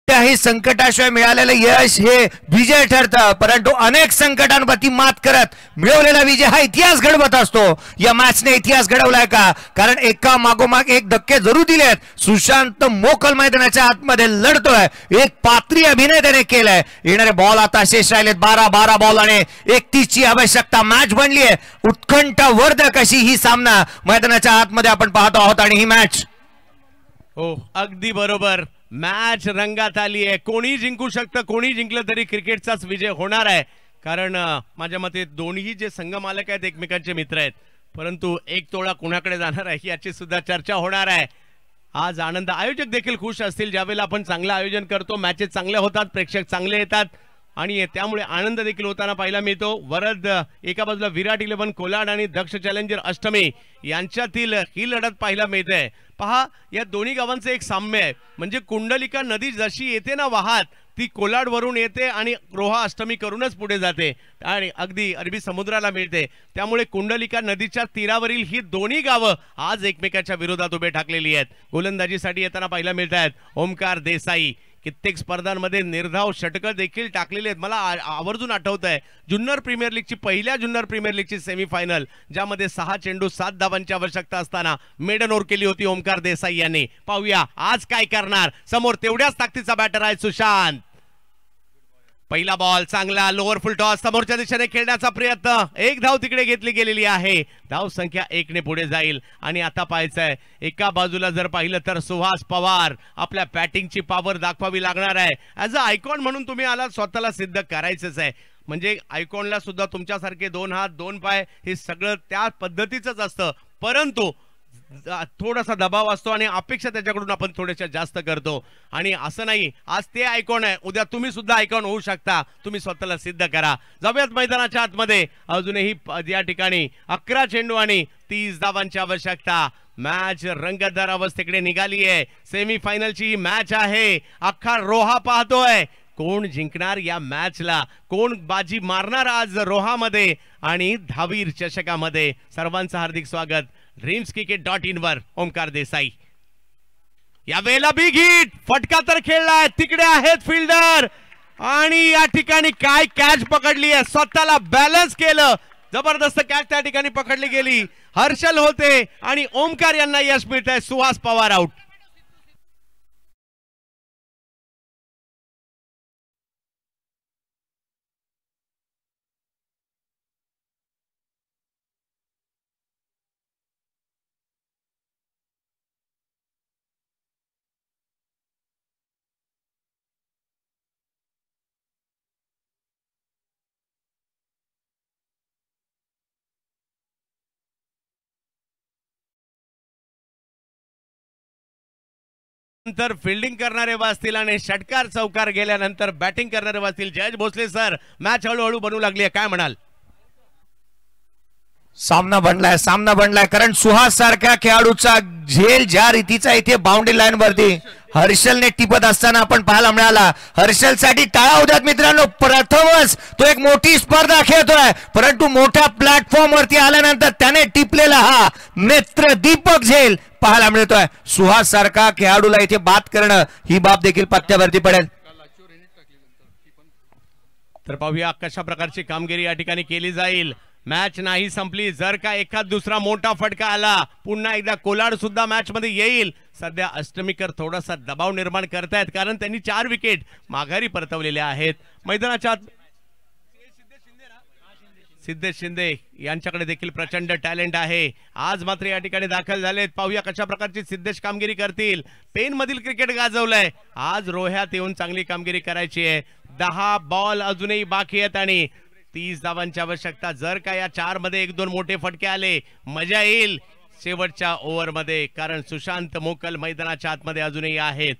Speaker 1: काही संकटाशिवाय मिळालेलं यश हे विजय ठरतं, परंतु अनेक संकटांवरती मात करत मिळवलेला विजय हा इतिहास घडवत असतो. या मॅचने इतिहास घडवलाय का? कारण एका मागोमाग एक धक्के जरूर दिलेत. सुशांत मोकल मैदानाच्या आतमध्ये लढतोय. एक पात्री अभिनय त्याने केलाय. येणारे बॉल आता शेष राहिलेत 12 बॉल आणि 31 ची आवश्यकता. मॅच बनली आहे उत्कंठावर्धक अशी ही सामना मैदानाच्या आतमध्ये आपण पाहतो आहोत आणि ही मॅच.
Speaker 3: हो, अगदी बरोबर. मॅच रंगात आली आहे. कोणी जिंकू शकतं, कोणी जिंकलं तरी क्रिकेटचाच विजय होणार आहे, कारण माझ्या मते दोन्ही जे संघ मालक आहेत एकमेकांचे मित्र आहेत, परंतु एक तोळा कुणाकडे जाणार आहे याची सुद्धा चर्चा होणार आहे. आज आनंद, आयोजक देखील खुश असतील ज्यावेळेला आपण चांगलं आयोजन करतो. मॅचेस चांगल्या होतात, प्रेक्षक चांगले येतात आणि त्यामुळे आनंद देखील होताना पाहायला मिळतो. वरद एका बाजूला विराट 11 कोलाड आणि दक्ष चॅलेंजर अष्टमी यांच्यातील ही लढत पाहायला मिळते. पहा, या दोन्ही गावांचं एक साम्य आहे, म्हणजे कुंडलिका नदी जशी येते ना वाहत, ती कोलाड वरून येते आणि रोहा अष्टमी करूनच पुढे जाते आणि अगदी अरबी समुद्राला मिळते. त्यामुळे कुंडलिका नदीच्या तीरावरील ही दोन्ही गावं आज एकमेकाच्या विरोधात उभे ठाकलेली आहेत. गोलंदाजीसाठी येताना पाहायला मिळत आहेत ओमकार देसाई. कित्येक स्पर्धांमध्ये निर्धाव षटकं देखील टाकलेले आहेत. मला आवर्जून आठवत आहे जुन्नर प्रीमियर लीगची, पहिल्या जुन्नर प्रीमियर लीगची सेमीफायनल, ज्यामध्ये 6 चेंडू 7 धावांची आवश्यकता असताना मेडन ओव्हर केली होती ओमकार देसाई यांनी. पाहूया आज काय करणार. समोर तेवढ्याच ताकदीचा बॅटर आहे सुशांत. पहिला बॉल चांगला, लोअर फुल टॉस, समोरच्या दिशेने खेळण्याचा प्रयत्न. एक धाव तिकडे घेतली गेलेली आहे. धाव संख्या 1 ने पुढे जाईल आणि आता पाहायचंय एका बाजूला जर पाहिलं तर सुहास पवार. आपल्या बॅटिंगची पॉवर दाखवावी लागणार आहे. ऍज अ आयकॉन म्हणून तुम्ही आला, स्वतःला सिद्ध करायचंच आहे. म्हणजे आयकॉनला सुद्धा तुमच्यासारखे 2 हात 2 पाय हे सगळं त्या पद्धतीचंच असतं, परंतु थोडासा दबाव असतो आणि अपेक्षा त्याच्याकडून आपण थोड्याशा जास्त करतो. आणि असं नाही, आज ते आयकॉन आहे, उद्या तुम्ही सुद्धा आयकॉन होऊ शकता. तुम्ही स्वतःला सिद्ध करा. जाऊयात मैदानाच्या आतमध्ये. अजूनही या ठिकाणी 11 चेंडू आणि 30 धावांची आवश्यकता. मॅच रंगतदार अवस्थेकडे निघाली आहे. सेमीफायनलची ही मॅच आहे. अख्खा रोहा पाहतोय कोण जिंकणार या मॅचला, कोण बाजी मारणार आज रोहामध्ये आणि धावीर चषकामध्ये. सर्वांचं हार्दिक स्वागत dreamscricket.in वर. ओमकार देसाई. यावेळेला बिग हिट, फटका तर खेळलाय, तिकडे आहेत फिल्डर आणि या ठिकाणी काय कॅच पकडली आहे, स्वतःला बॅलन्स केलं. जबरदस्त कॅच त्या ठिकाणी पकडली गेली. हर्षल होते आणि ओमकार यांना यश मिळत आहे. सुहास पवार आउट. नंतर फिल्डिंग करणारे वाचतील आणि षटकार चौकार गेल्यानंतर बॅटिंग करणारे वाचतील. जयेश भोसले सर, मॅच हळूहळू बनू लागली आहे, काय म्हणाल?
Speaker 1: सामना बनलाय कारण सुहास सारख्या खेळाडूचा झेल ज्या रीतीचा इथे बाउंड्री लाईन वरती हर्षलने टिपत असताना आपण पाहायला मिळाला. हर्षल साठी टाळा होत्यात मित्रांनो. प्रथमच तो एक मोठी स्पर्धा खेळतोय, परंतु मोठ्या प्लॅटफॉर्म वरती आल्यानंतर त्याने टिपलेला हा नेत्र दीपक झेल पाहायला मिळतोय. सुहास सारखा खेळाडूला इथे बाद करणं ही बाब देखील पत्त्यावरती पडेल.
Speaker 3: तर पाहूया कशा प्रकारची कामगिरी या ठिकाणी केली जाईल. मॅच नाही संपली, जर का एखाद दुसरा मोठा फटका आला पुन्हा एकदा कोलाड सुद्धा मॅच मध्ये येईल. सध्या अष्टमीकर थोडासा दबाव निर्माण करतायत कारण त्यांनी 4 विकेट माघारी परतवलेल्या आहेत. मैदानाच्या सिद्धेश शिंदे यांच्याकडे देखील प्रचंड टॅलेंट आहे, आज मात्र या ठिकाणी दाखल झालेत. पाहूया कशा प्रकारची सिद्धेश कामगिरी करतील. पेन मधील क्रिकेट गाजवलंय, आज रोह्यात येऊन चांगली कामगिरी करायची आहे. 10 बॉल अजूनही बाकी आहेत आणि 30 धावांची आवश्यकता. जर का या 4 मध्ये 1-2 मोठे फटके आले मजा येईल शेवटच्या ओव्हर मध्ये, कारण सुशांत मोकल मैदानाच्या आतमध्ये अजूनही आहेत.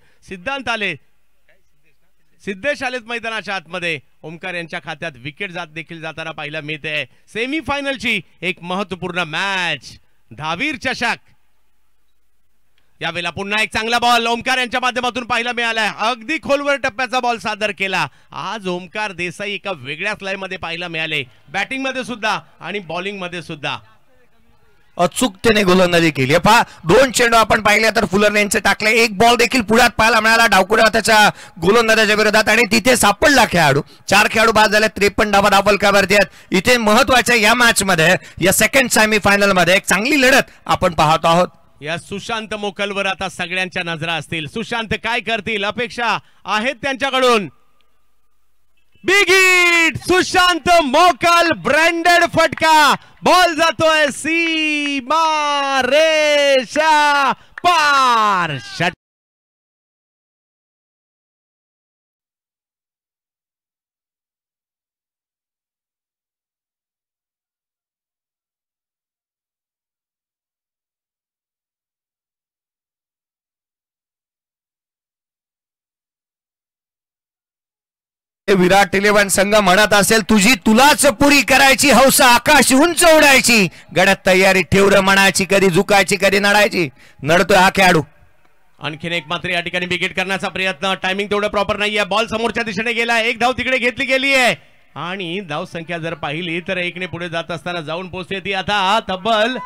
Speaker 3: सिद्धेश आलेत मैदानाच्या आतमध्ये. ओमकार यांच्या खात्यात विकेट देखील जाताना पाहायला मिळते. सेमीफायनलची एक महत्वपूर्ण मॅच, धावीर चषक. यावेळेला पुन्हा एक चांगला बॉल ओमकार यांच्या माध्यमातून पाहायला मिळालाय. अगदी खोलवर टप्प्याचा बॉल सादर केला. आज ओमकार देसाई एका वेगळ्याच लय मध्ये पाहायला मिळाले, बॅटिंग मध्ये सुद्धा आणि बॉलिंग मध्ये सुद्धा
Speaker 1: अचूकतेने गोलंदाजी केली. पहा 2 चेंडू आपण पाहिले तर फुलर यांचे टाकले, एक बॉल देखील पुढ्यात पाहायला मिळाला डावकुड्या त्याच्या गोलंदाजाच्या विरोधात आणि तिथे सापडला खेळाडू. 4 खेळाडू बाद झाले, 53 धावा धावफलकावरती आहेत. इथे महत्वाच्या या मॅच मध्ये या सेकंड सेमीफायनल मध्ये एक चांगली लढत आपण पाहत आहोत.
Speaker 3: या सुशांत मोकलवर आता सगळ्यांच्या नजरा असतील. सुशांत काय करतील, अपेक्षा आहेत त्यांच्याकडून. बिग हिट सुशांत मोकल, ब्रँडेड फटका, बॉल जातोय सीमा रेषा पार.
Speaker 1: विराट 11 संघ म्हणत असेल तुलाच पुरी करायची हौस, आकाश उंच उडायची, गड्यात तयारी ठेवलं म्हणायची, कधी झुकायची कधी नडायची. नडतोय हा खेळाडू.
Speaker 3: आणखीन एक मात्र या ठिकाणी विकेट करण्याचा प्रयत्न, टायमिंग तेवढं प्रॉपर नाहीये. बॉल समोरच्या दिशेने गेला, एक धाव तिकडे घेतली गेली आहे आणि धाव संख्या जर पाहिली तर 1 ने पुढे जात असताना जाऊन पोहोचते ती आता तब्बल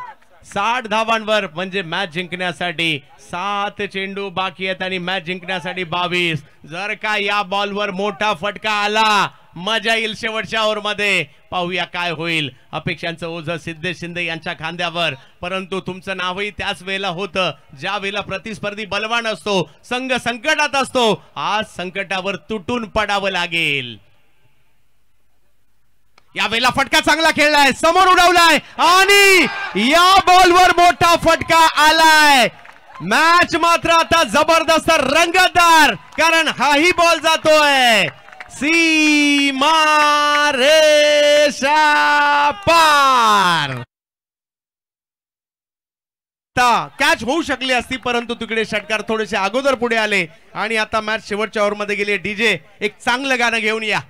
Speaker 3: 60 धावांवर. म्हणजे मॅच जिंकण्यासाठी 7 चेंडू बाकी आहेत आणि मॅच जिंकण्यासाठी 22. जर का या बॉलवर मोठा फटका आला मजा येईल शेवटच्या ओव्हर मध्ये. पाहूया काय होईल. अपेक्षांचं ओझं सिद्धेश शिंदे यांच्या खांद्यावर, परंतु तुमचं नावही त्याच वेळेला होतं ज्या वेळेला प्रतिस्पर्धी बलवान असतो, संघ संकटात असतो. आज संकटावर तुटून पडावं लागेल. यावेळेला फटका चांगला खेळलाय, समोर उडवलाय आणि या बॉलवर मोठा फटका आलाय. मॅच मात्र आता जबरदस्त रंगतदार, कारण हाही बॉल जातोय सीमा रेषा पार. कॅच होऊ शकली असती, परंतु तिकडे षटकार थोडेसे अगोदर पुढे आले आणि आता मॅच शेवटच्या ओव्हर मध्ये गेली. डीजे एक चांगलं गाणं घेऊन या.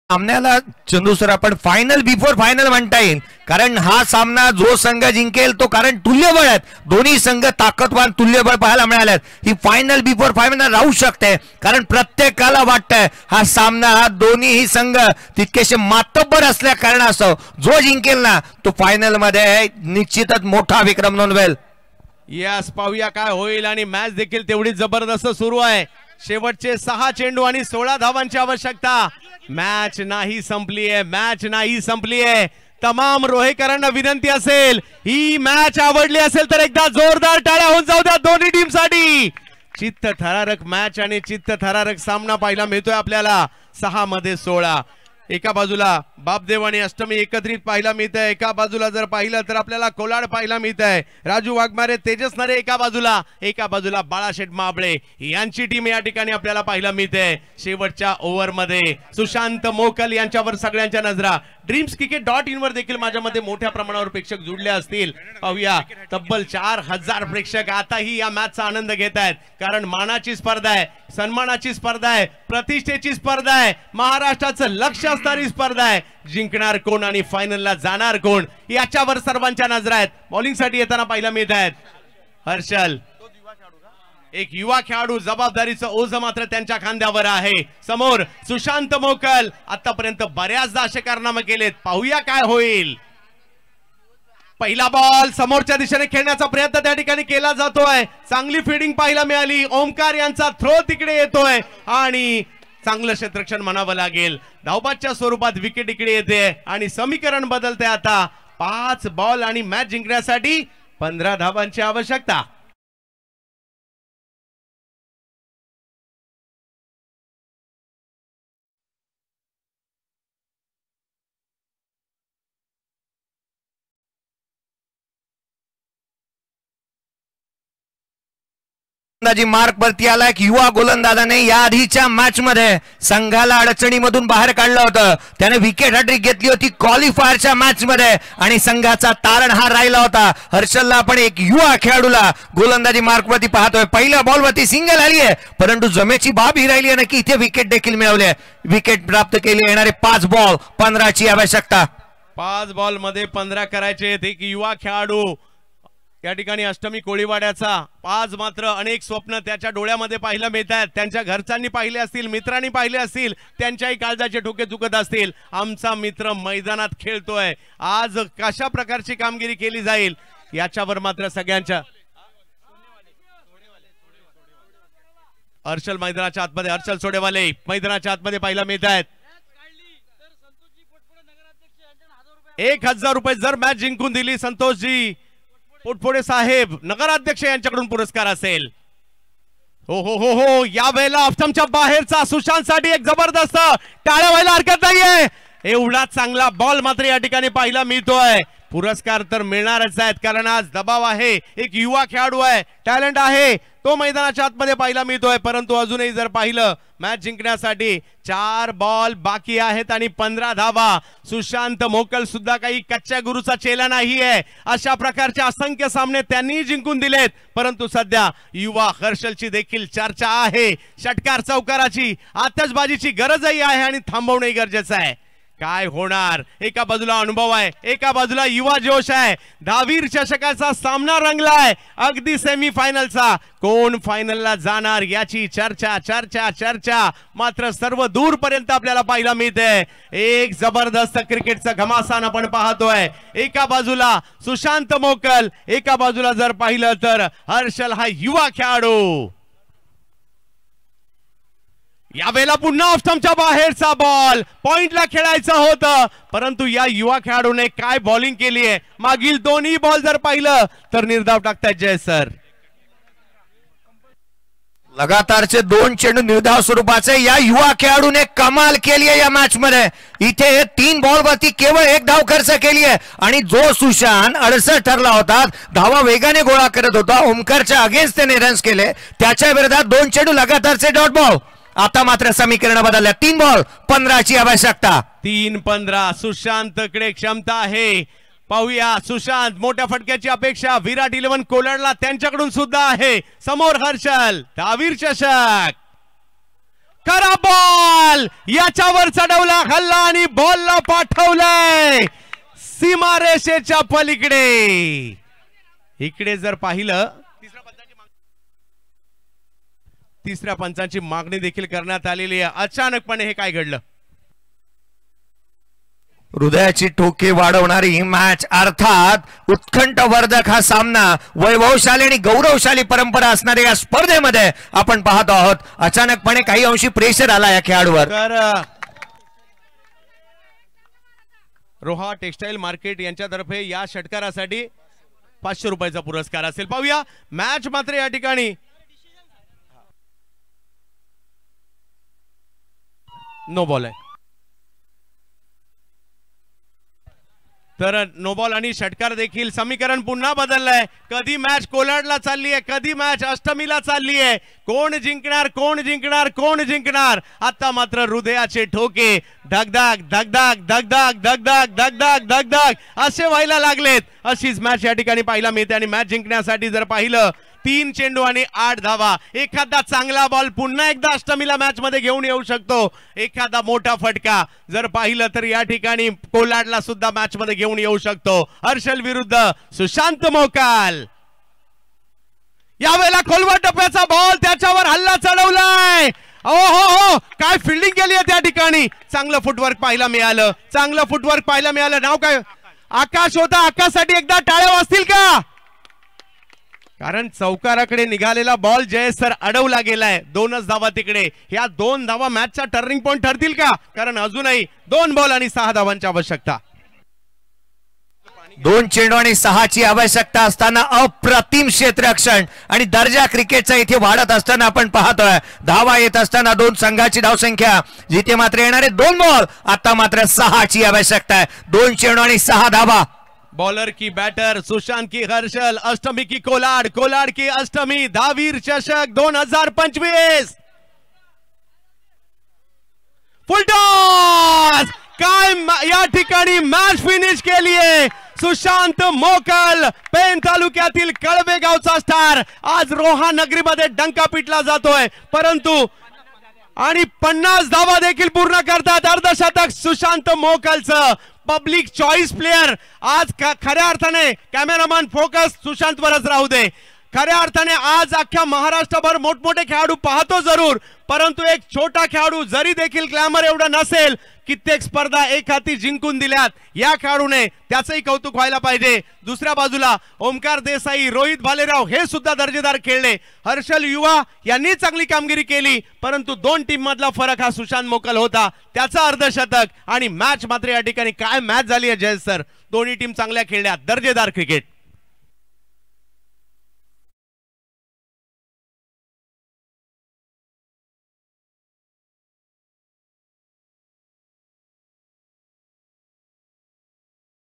Speaker 1: सामन्याला चंदू सर आपण फायनल बिफोर फायनल म्हणता येईल, कारण हा सामना जो संघ जिंकेल तो, कारण तुल्यबळ आहेत दोन्ही संघ, ताकदवान तुल्यबळ पाहायला मिळाल्यात. ही फायनल बिफोर फायनल राहू शकते, कारण प्रत्येकाला वाटतंय हा सामना हा दोन्हीही संघ तितकेसे मातब्बर असल्या कारणास्तव जो जिंकेल ना तो फायनल मध्ये निश्चितच मोठा विक्रम नोंदवेल.
Speaker 3: यस, पाहूया काय होईल. आणि मॅच देखील तेवढी जबरदस्त सुरू आहे. शेवटचे 6 चेंडू आणि 16 धावांची आवश्यकता. मॅच नाही संपली आहे, मॅच नाही संपली आहे. तमाम रोहेकरांना विनंती असेल, ही मॅच आवडली असेल तर एकदा जोरदार टाळ्या होऊन जाऊ द्या दोन्ही टीम साठी. चित्त थरारक मॅच आणि चित्त थरारक सामना पाहायला मिळतोय आपल्याला 6 मध्ये 16. एका बाजूला बापदेव आणि अष्टमी एकत्रित पाहायला मिळत आहे, एका बाजूला जर पाहिलं तर आपल्याला कोलाड पाहायला मिळत आहे. राजू वाघमारे, तेजस नरे एका बाजूला बाळाशेठ माबळे यांची टीम या ठिकाणी आपल्याला पाहायला मिळते. शेवटच्या ओव्हर मध्ये सुशांत मोकल यांच्यावर सगळ्यांच्या नजरा. ड्रीम्सक्रिकेट.in वर देखील माझ्या मध्ये मोठ्या प्रमाणावर प्रेक्षक जुडले असतील. पाहूया, तब्बल 4000 प्रेक्षक आताही या मॅचचा आनंद घेत आहेत, कारण मानाची स्पर्धा आहे, सन्मानाची स्पर्धा आहे, प्रतिष्ठेची स्पर्धा आहे, महाराष्ट्राचं लक्ष असणारी स्पर्धा आहे. जिंकणार कोण आणि फायनलला जाणार कोण याच्यावर सर्वांच्या नजरा आहेत. बॉलिंगसाठी येताना पाहायला मिळत आहेत हर्षल, एक युवा खेळाडू, जबाबदारीचं ओझ मात्र त्यांच्या खांद्यावर आहे. समोर सुशांत मोकल, आतापर्यंत बऱ्याचदा असे कारनामे केलेत. पाहूया काय होईल. पहिला बॉल समोरच्या दिशेने खेळण्याचा प्रयत्न त्या ठिकाणी केला जातोय. चांगली फिल्डिंग पाहायला मिळाली. ओमकार यांचा थ्रो तिकडे येतोय आणि चांगलं क्षेत्ररक्षण म्हणावं लागेल. धावबादच्या स्वरूपात विकेट इकडे येते आणि समीकरण बदलते. आता 5 बॉल आणि मॅच जिंकण्यासाठी 15 धावांची आवश्यकता.
Speaker 1: मार्क वरती आला एक युवा गोलंदाजाने या आधीच्या मॅच मध्ये संघाला अडचणीमधून बाहेर काढलं होतं. त्याने विकेट हॅट्रिक घेतली होती क्वालिफायरच्या मॅच मध्ये आणि संघाचा तारण हा राहिला होता. हर्षलला आपण एक युवा खेळाडूला गोलंदाजी मार्क वरती पाहतोय. पहिल्या बॉल वरती सिंगल आली आहे, परंतु जमेची बाब ही राहिली आहे की इथे विकेट देखील मिळवले. विकेट प्राप्त केली. येणारे 5 बॉल 15 ची आवश्यकता.
Speaker 3: 5 बॉल मध्ये 15 करायचे. एक युवा खेळाडू या ठिकाणी अष्टमी कोळीवाड्याचा. 5 मात्र अनेक स्वप्न त्याच्या डोळ्यामध्ये पाहायला मिळतात. त्यांच्या घरच्यांनी पाहिले असतील, मित्रांनी पाहिले असतील, त्यांच्याही काळजाचे ठोके चुकत असतील. आमचा मित्र मैदानात खेळतोय, आज कशा प्रकारची कामगिरी केली जाईल याच्यावर मात्र सगळ्यांच्या. हर्षल मैदानाच्या आतमध्ये, हर्षल सोडेवाले मैदानाच्या आतमध्ये पाहायला मिळत आहेत. 1000 रुपये जर मॅच जिंकून दिली संतोषजी पोटफोडे साहेब, नगराध्यक्ष यांच्याकडून पुरस्कार असेल. हो हो हो हो, या वेळेला ऑफस्टंपच्या बाहेरचा सुशांत साठी एक जबरदस्त, टाळ्या व्हायला हरकत नाहीये. एवढा चांगला बॉल मात्र या ठिकाणी पाहायला मिळतोय. पुरस्कार तर मिळणारच आहेत, कारण आज दबाव आहे. एक युवा खेळाडू आहे, टॅलेंट आहे, तो मैदानाच्या आतमध्ये पाहायला मिळतोय. परंतु अजूनही जर पाहिलं मॅच जिंकण्यासाठी 4 बॉल बाकी आहेत आणि 15 धावा. सुशांत मोकल सुद्धा काही कच्च्या गुरुचा चेला नाहीये. अशा प्रकारचे असंख्य सामने त्यांनी जिंकून दिलेत. परंतु सध्या युवा हर्षलची देखील चर्चा आहे. षटकार चौकाराची, आतषबाजीची गरजही आहे आणि थांबवणंही गरजेचं आहे. काय होणार. एका बाजूला अनुभव आहे, एका बाजूला युवा जोश आहे. 10वीर चषकाचा सामना रंगलाय, अगदी सेमीफायनलचा. कोण फायनलला जाणार याची चर्चा चर्चा चर्चा मात्र सर्व दूरपर्यंत आपल्याला पाहायला मिळते. एक जबरदस्त क्रिकेटचं घमासान आपण पाहतोय. एका बाजूला सुशांत मोकल, एका बाजूला जर पाहिलं तर हर्षल हा युवा खेळाडू. यावेळेला पुन्हा ऑफस्टंपच्या बाहेरचा बॉल, पॉइंटला खेळायचं होतं, परंतु या युवा खेळाडूने काय बॉलिंग केली आहे. मागील 2ही बॉल जर पाहिलं तर निर्धाव टाकतायत जय सर.
Speaker 1: लगातारचे 2 चेंडू निर्धाव स्वरूपाचे या युवा खेळाडूने कमाल केली आहे या मॅच मध्ये. इथे 3 बॉल वरती केवळ 1 धाव खर्च केली आहे आणि जो सुशांत 68 ठरला होता, धावा वेगाने गोळा करत होता, ओमकारच्या अगेन्स्ट त्याने रन्स केले. त्याच्या विरोधात 2 चेंडू लगातारचे डॉट बॉल. आता मात्र समीकरण बदलल्या. 3 बॉल 15 ची आवश्यकता.
Speaker 3: 3-15. सुशांतकडे क्षमता आहे. पाहूया, सुशांत मोठ्या फटक्याची अपेक्षा विराट 11 कोलाडला त्यांच्याकडून सुद्धा आहे. समोर हर्षल, 10वीर चषक. करा बॉल, याच्यावर चढवला, हल्ला आणि बॉलला पाठवलाय सीमारेषेच्या पलीकडे. इकडे जर पाहिलं तिसऱ्या पंचांची मागणी देखील करण्यात आलेली आहे. अचानकपणे हे काय घडलं.
Speaker 1: हृदयाची ठोके वाढवणारी ही मॅच, अर्थात उत्कंठवर्धक हा सामना, वैभवशाली आणि गौरवशाली परंपरा असणाऱ्या या स्पर्धेमध्ये आपण पाहत आहोत. अचानकपणे काही अंशी प्रेशर आला या खेळाडूवर.
Speaker 3: तर रोहा टेक्सटाईल मार्केट यांच्यातर्फे या षटकारासाठी 500 रुपयाचा पुरस्कार असेल. पाहूया, मॅच मात्र या ठिकाणी नो बॉल आहे. तर नो बॉल आणि षटकार देखील. समीकरण पुन्हा बदललंय. कधी मॅच कोलाडला चालली आहे, कधी मॅच अष्टमीला चालली आहे. कोण जिंकणार, कोण जिंकणार, कोण जिंकणार. आता मात्र हृदयाचे ठोके धगधग धगधग धगधग धगधग धगधग धगधग असे व्हायला लागलेत. अशीच मॅच या ठिकाणी पाहायला मिळते. आणि मॅच जिंकण्यासाठी जर पाहिलं 3 चेंडू आणि 8 धावा. एखादा चांगला बॉल पुन्हा एकदा अष्टमीला मॅच मध्ये घेऊन येऊ शकतो. एखादा मोठा फटका जर पाहिलं तर या ठिकाणी कोलाडला सुद्धा मॅच मध्ये घेऊन येऊ शकतो. हर्षल विरुद्ध सुशांत मोकाल. यावेळेला खोलवर टप्प्याचा बॉल, त्याच्यावर हल्ला चढवलाय. हो काय फिल्डिंग केली आहे त्या ठिकाणी. चांगलं फुटवर्क पाहायला मिळालं, चांगलं फुटवर्क पाहायला मिळालं. नाव काय? आकाश होता. आकाशसाठी एकदा टाळ्या वाजतील का? कारण चौकाराकडे निघालेला बॉल जयेश सर अडवला गेलाय. 2च धावा तिकडे. ह्या 2 धावा मॅचचा टर्निंग पॉइंट ठरतील का? कारण अजूनही 2 बॉल आणि 6 धावांची आवश्यकता.
Speaker 4: 2 चेंडू आणि 6ची आवश्यकता असताना अप्रतिम क्षेत्ररक्षण आणि दर्जा क्रिकेटचा इथे वाढत असताना आपण पाहतोय. धावा येत असताना 2 संघाची धावसंख्या, जिथे मात्र येणारे 2 बॉल. आता मात्र 6ची आवश्यकता आहे. 2 चेंडू आणि 6 धावा.
Speaker 3: बॉलर की बैटर, सुशांत की हर्षल, अष्टमी की कोलाड, कोलाड की अष्टमी. दहावीर चषक 2025. फुल टॉस. काय या ठिकाणी मॅच फिनिश केली आहे सुशांत मोकल. पेन तालुक्यातील कळवे गावचा स्टार आज रोहा नगरीमध्ये डंका पिटला जातोय. परंतु आणि 50 धावा देखील पूर्ण करतात. अर्धशतक सुशांत मोकलचं. पब्लिक चॉईस प्लेयर आज खऱ्या अर्थाने. कॅमेरामॅन फोकस सुशांत वरच राहू दे. खऱ्या अर्थाने आज अख्ख्या महाराष्ट्रभर मोठमोठे खेळाडू पाहतो जरूर, परंतु एक छोटा खेळाडू जरी देखील ग्लॅमर एवढं नसेल, कित्येक स्पर्धा एक हाती जिंकून दिल्यात या खेळाडूने, त्याचंही कौतुक व्हायला पाहिजे. दुसऱ्या बाजूला ओमकार देसाई, रोहित भालेराव हे सुद्धा दर्जेदार खेळले. हर्षल युवा यांनी चांगली कामगिरी केली, परंतु 2 टीम मधला फरक हा सुशांत मोकल होता. त्याचा अर्धशतक. आणि मॅच मात्र या ठिकाणी काय मॅच झाली आहे जयेश सर. दोन्ही टीम चांगल्या खेळल्या. दर्जेदार क्रिकेट.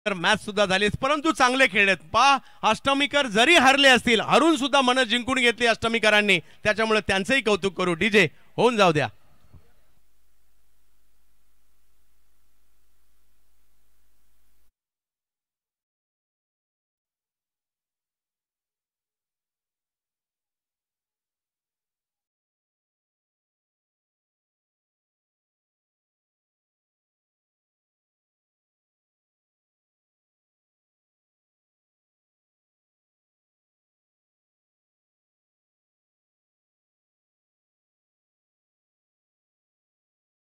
Speaker 3: मॅच सुद्धा झाली, परंतु चांगले खेळलेत. अष्टमीकर जरी हरले असतील, हरून सुद्धा मन जिंकून घेतली अष्टमीकरांनी. त्याच्यामुळे त्यांचंही कौतुक करू. डीजे होऊन जाऊ द्या.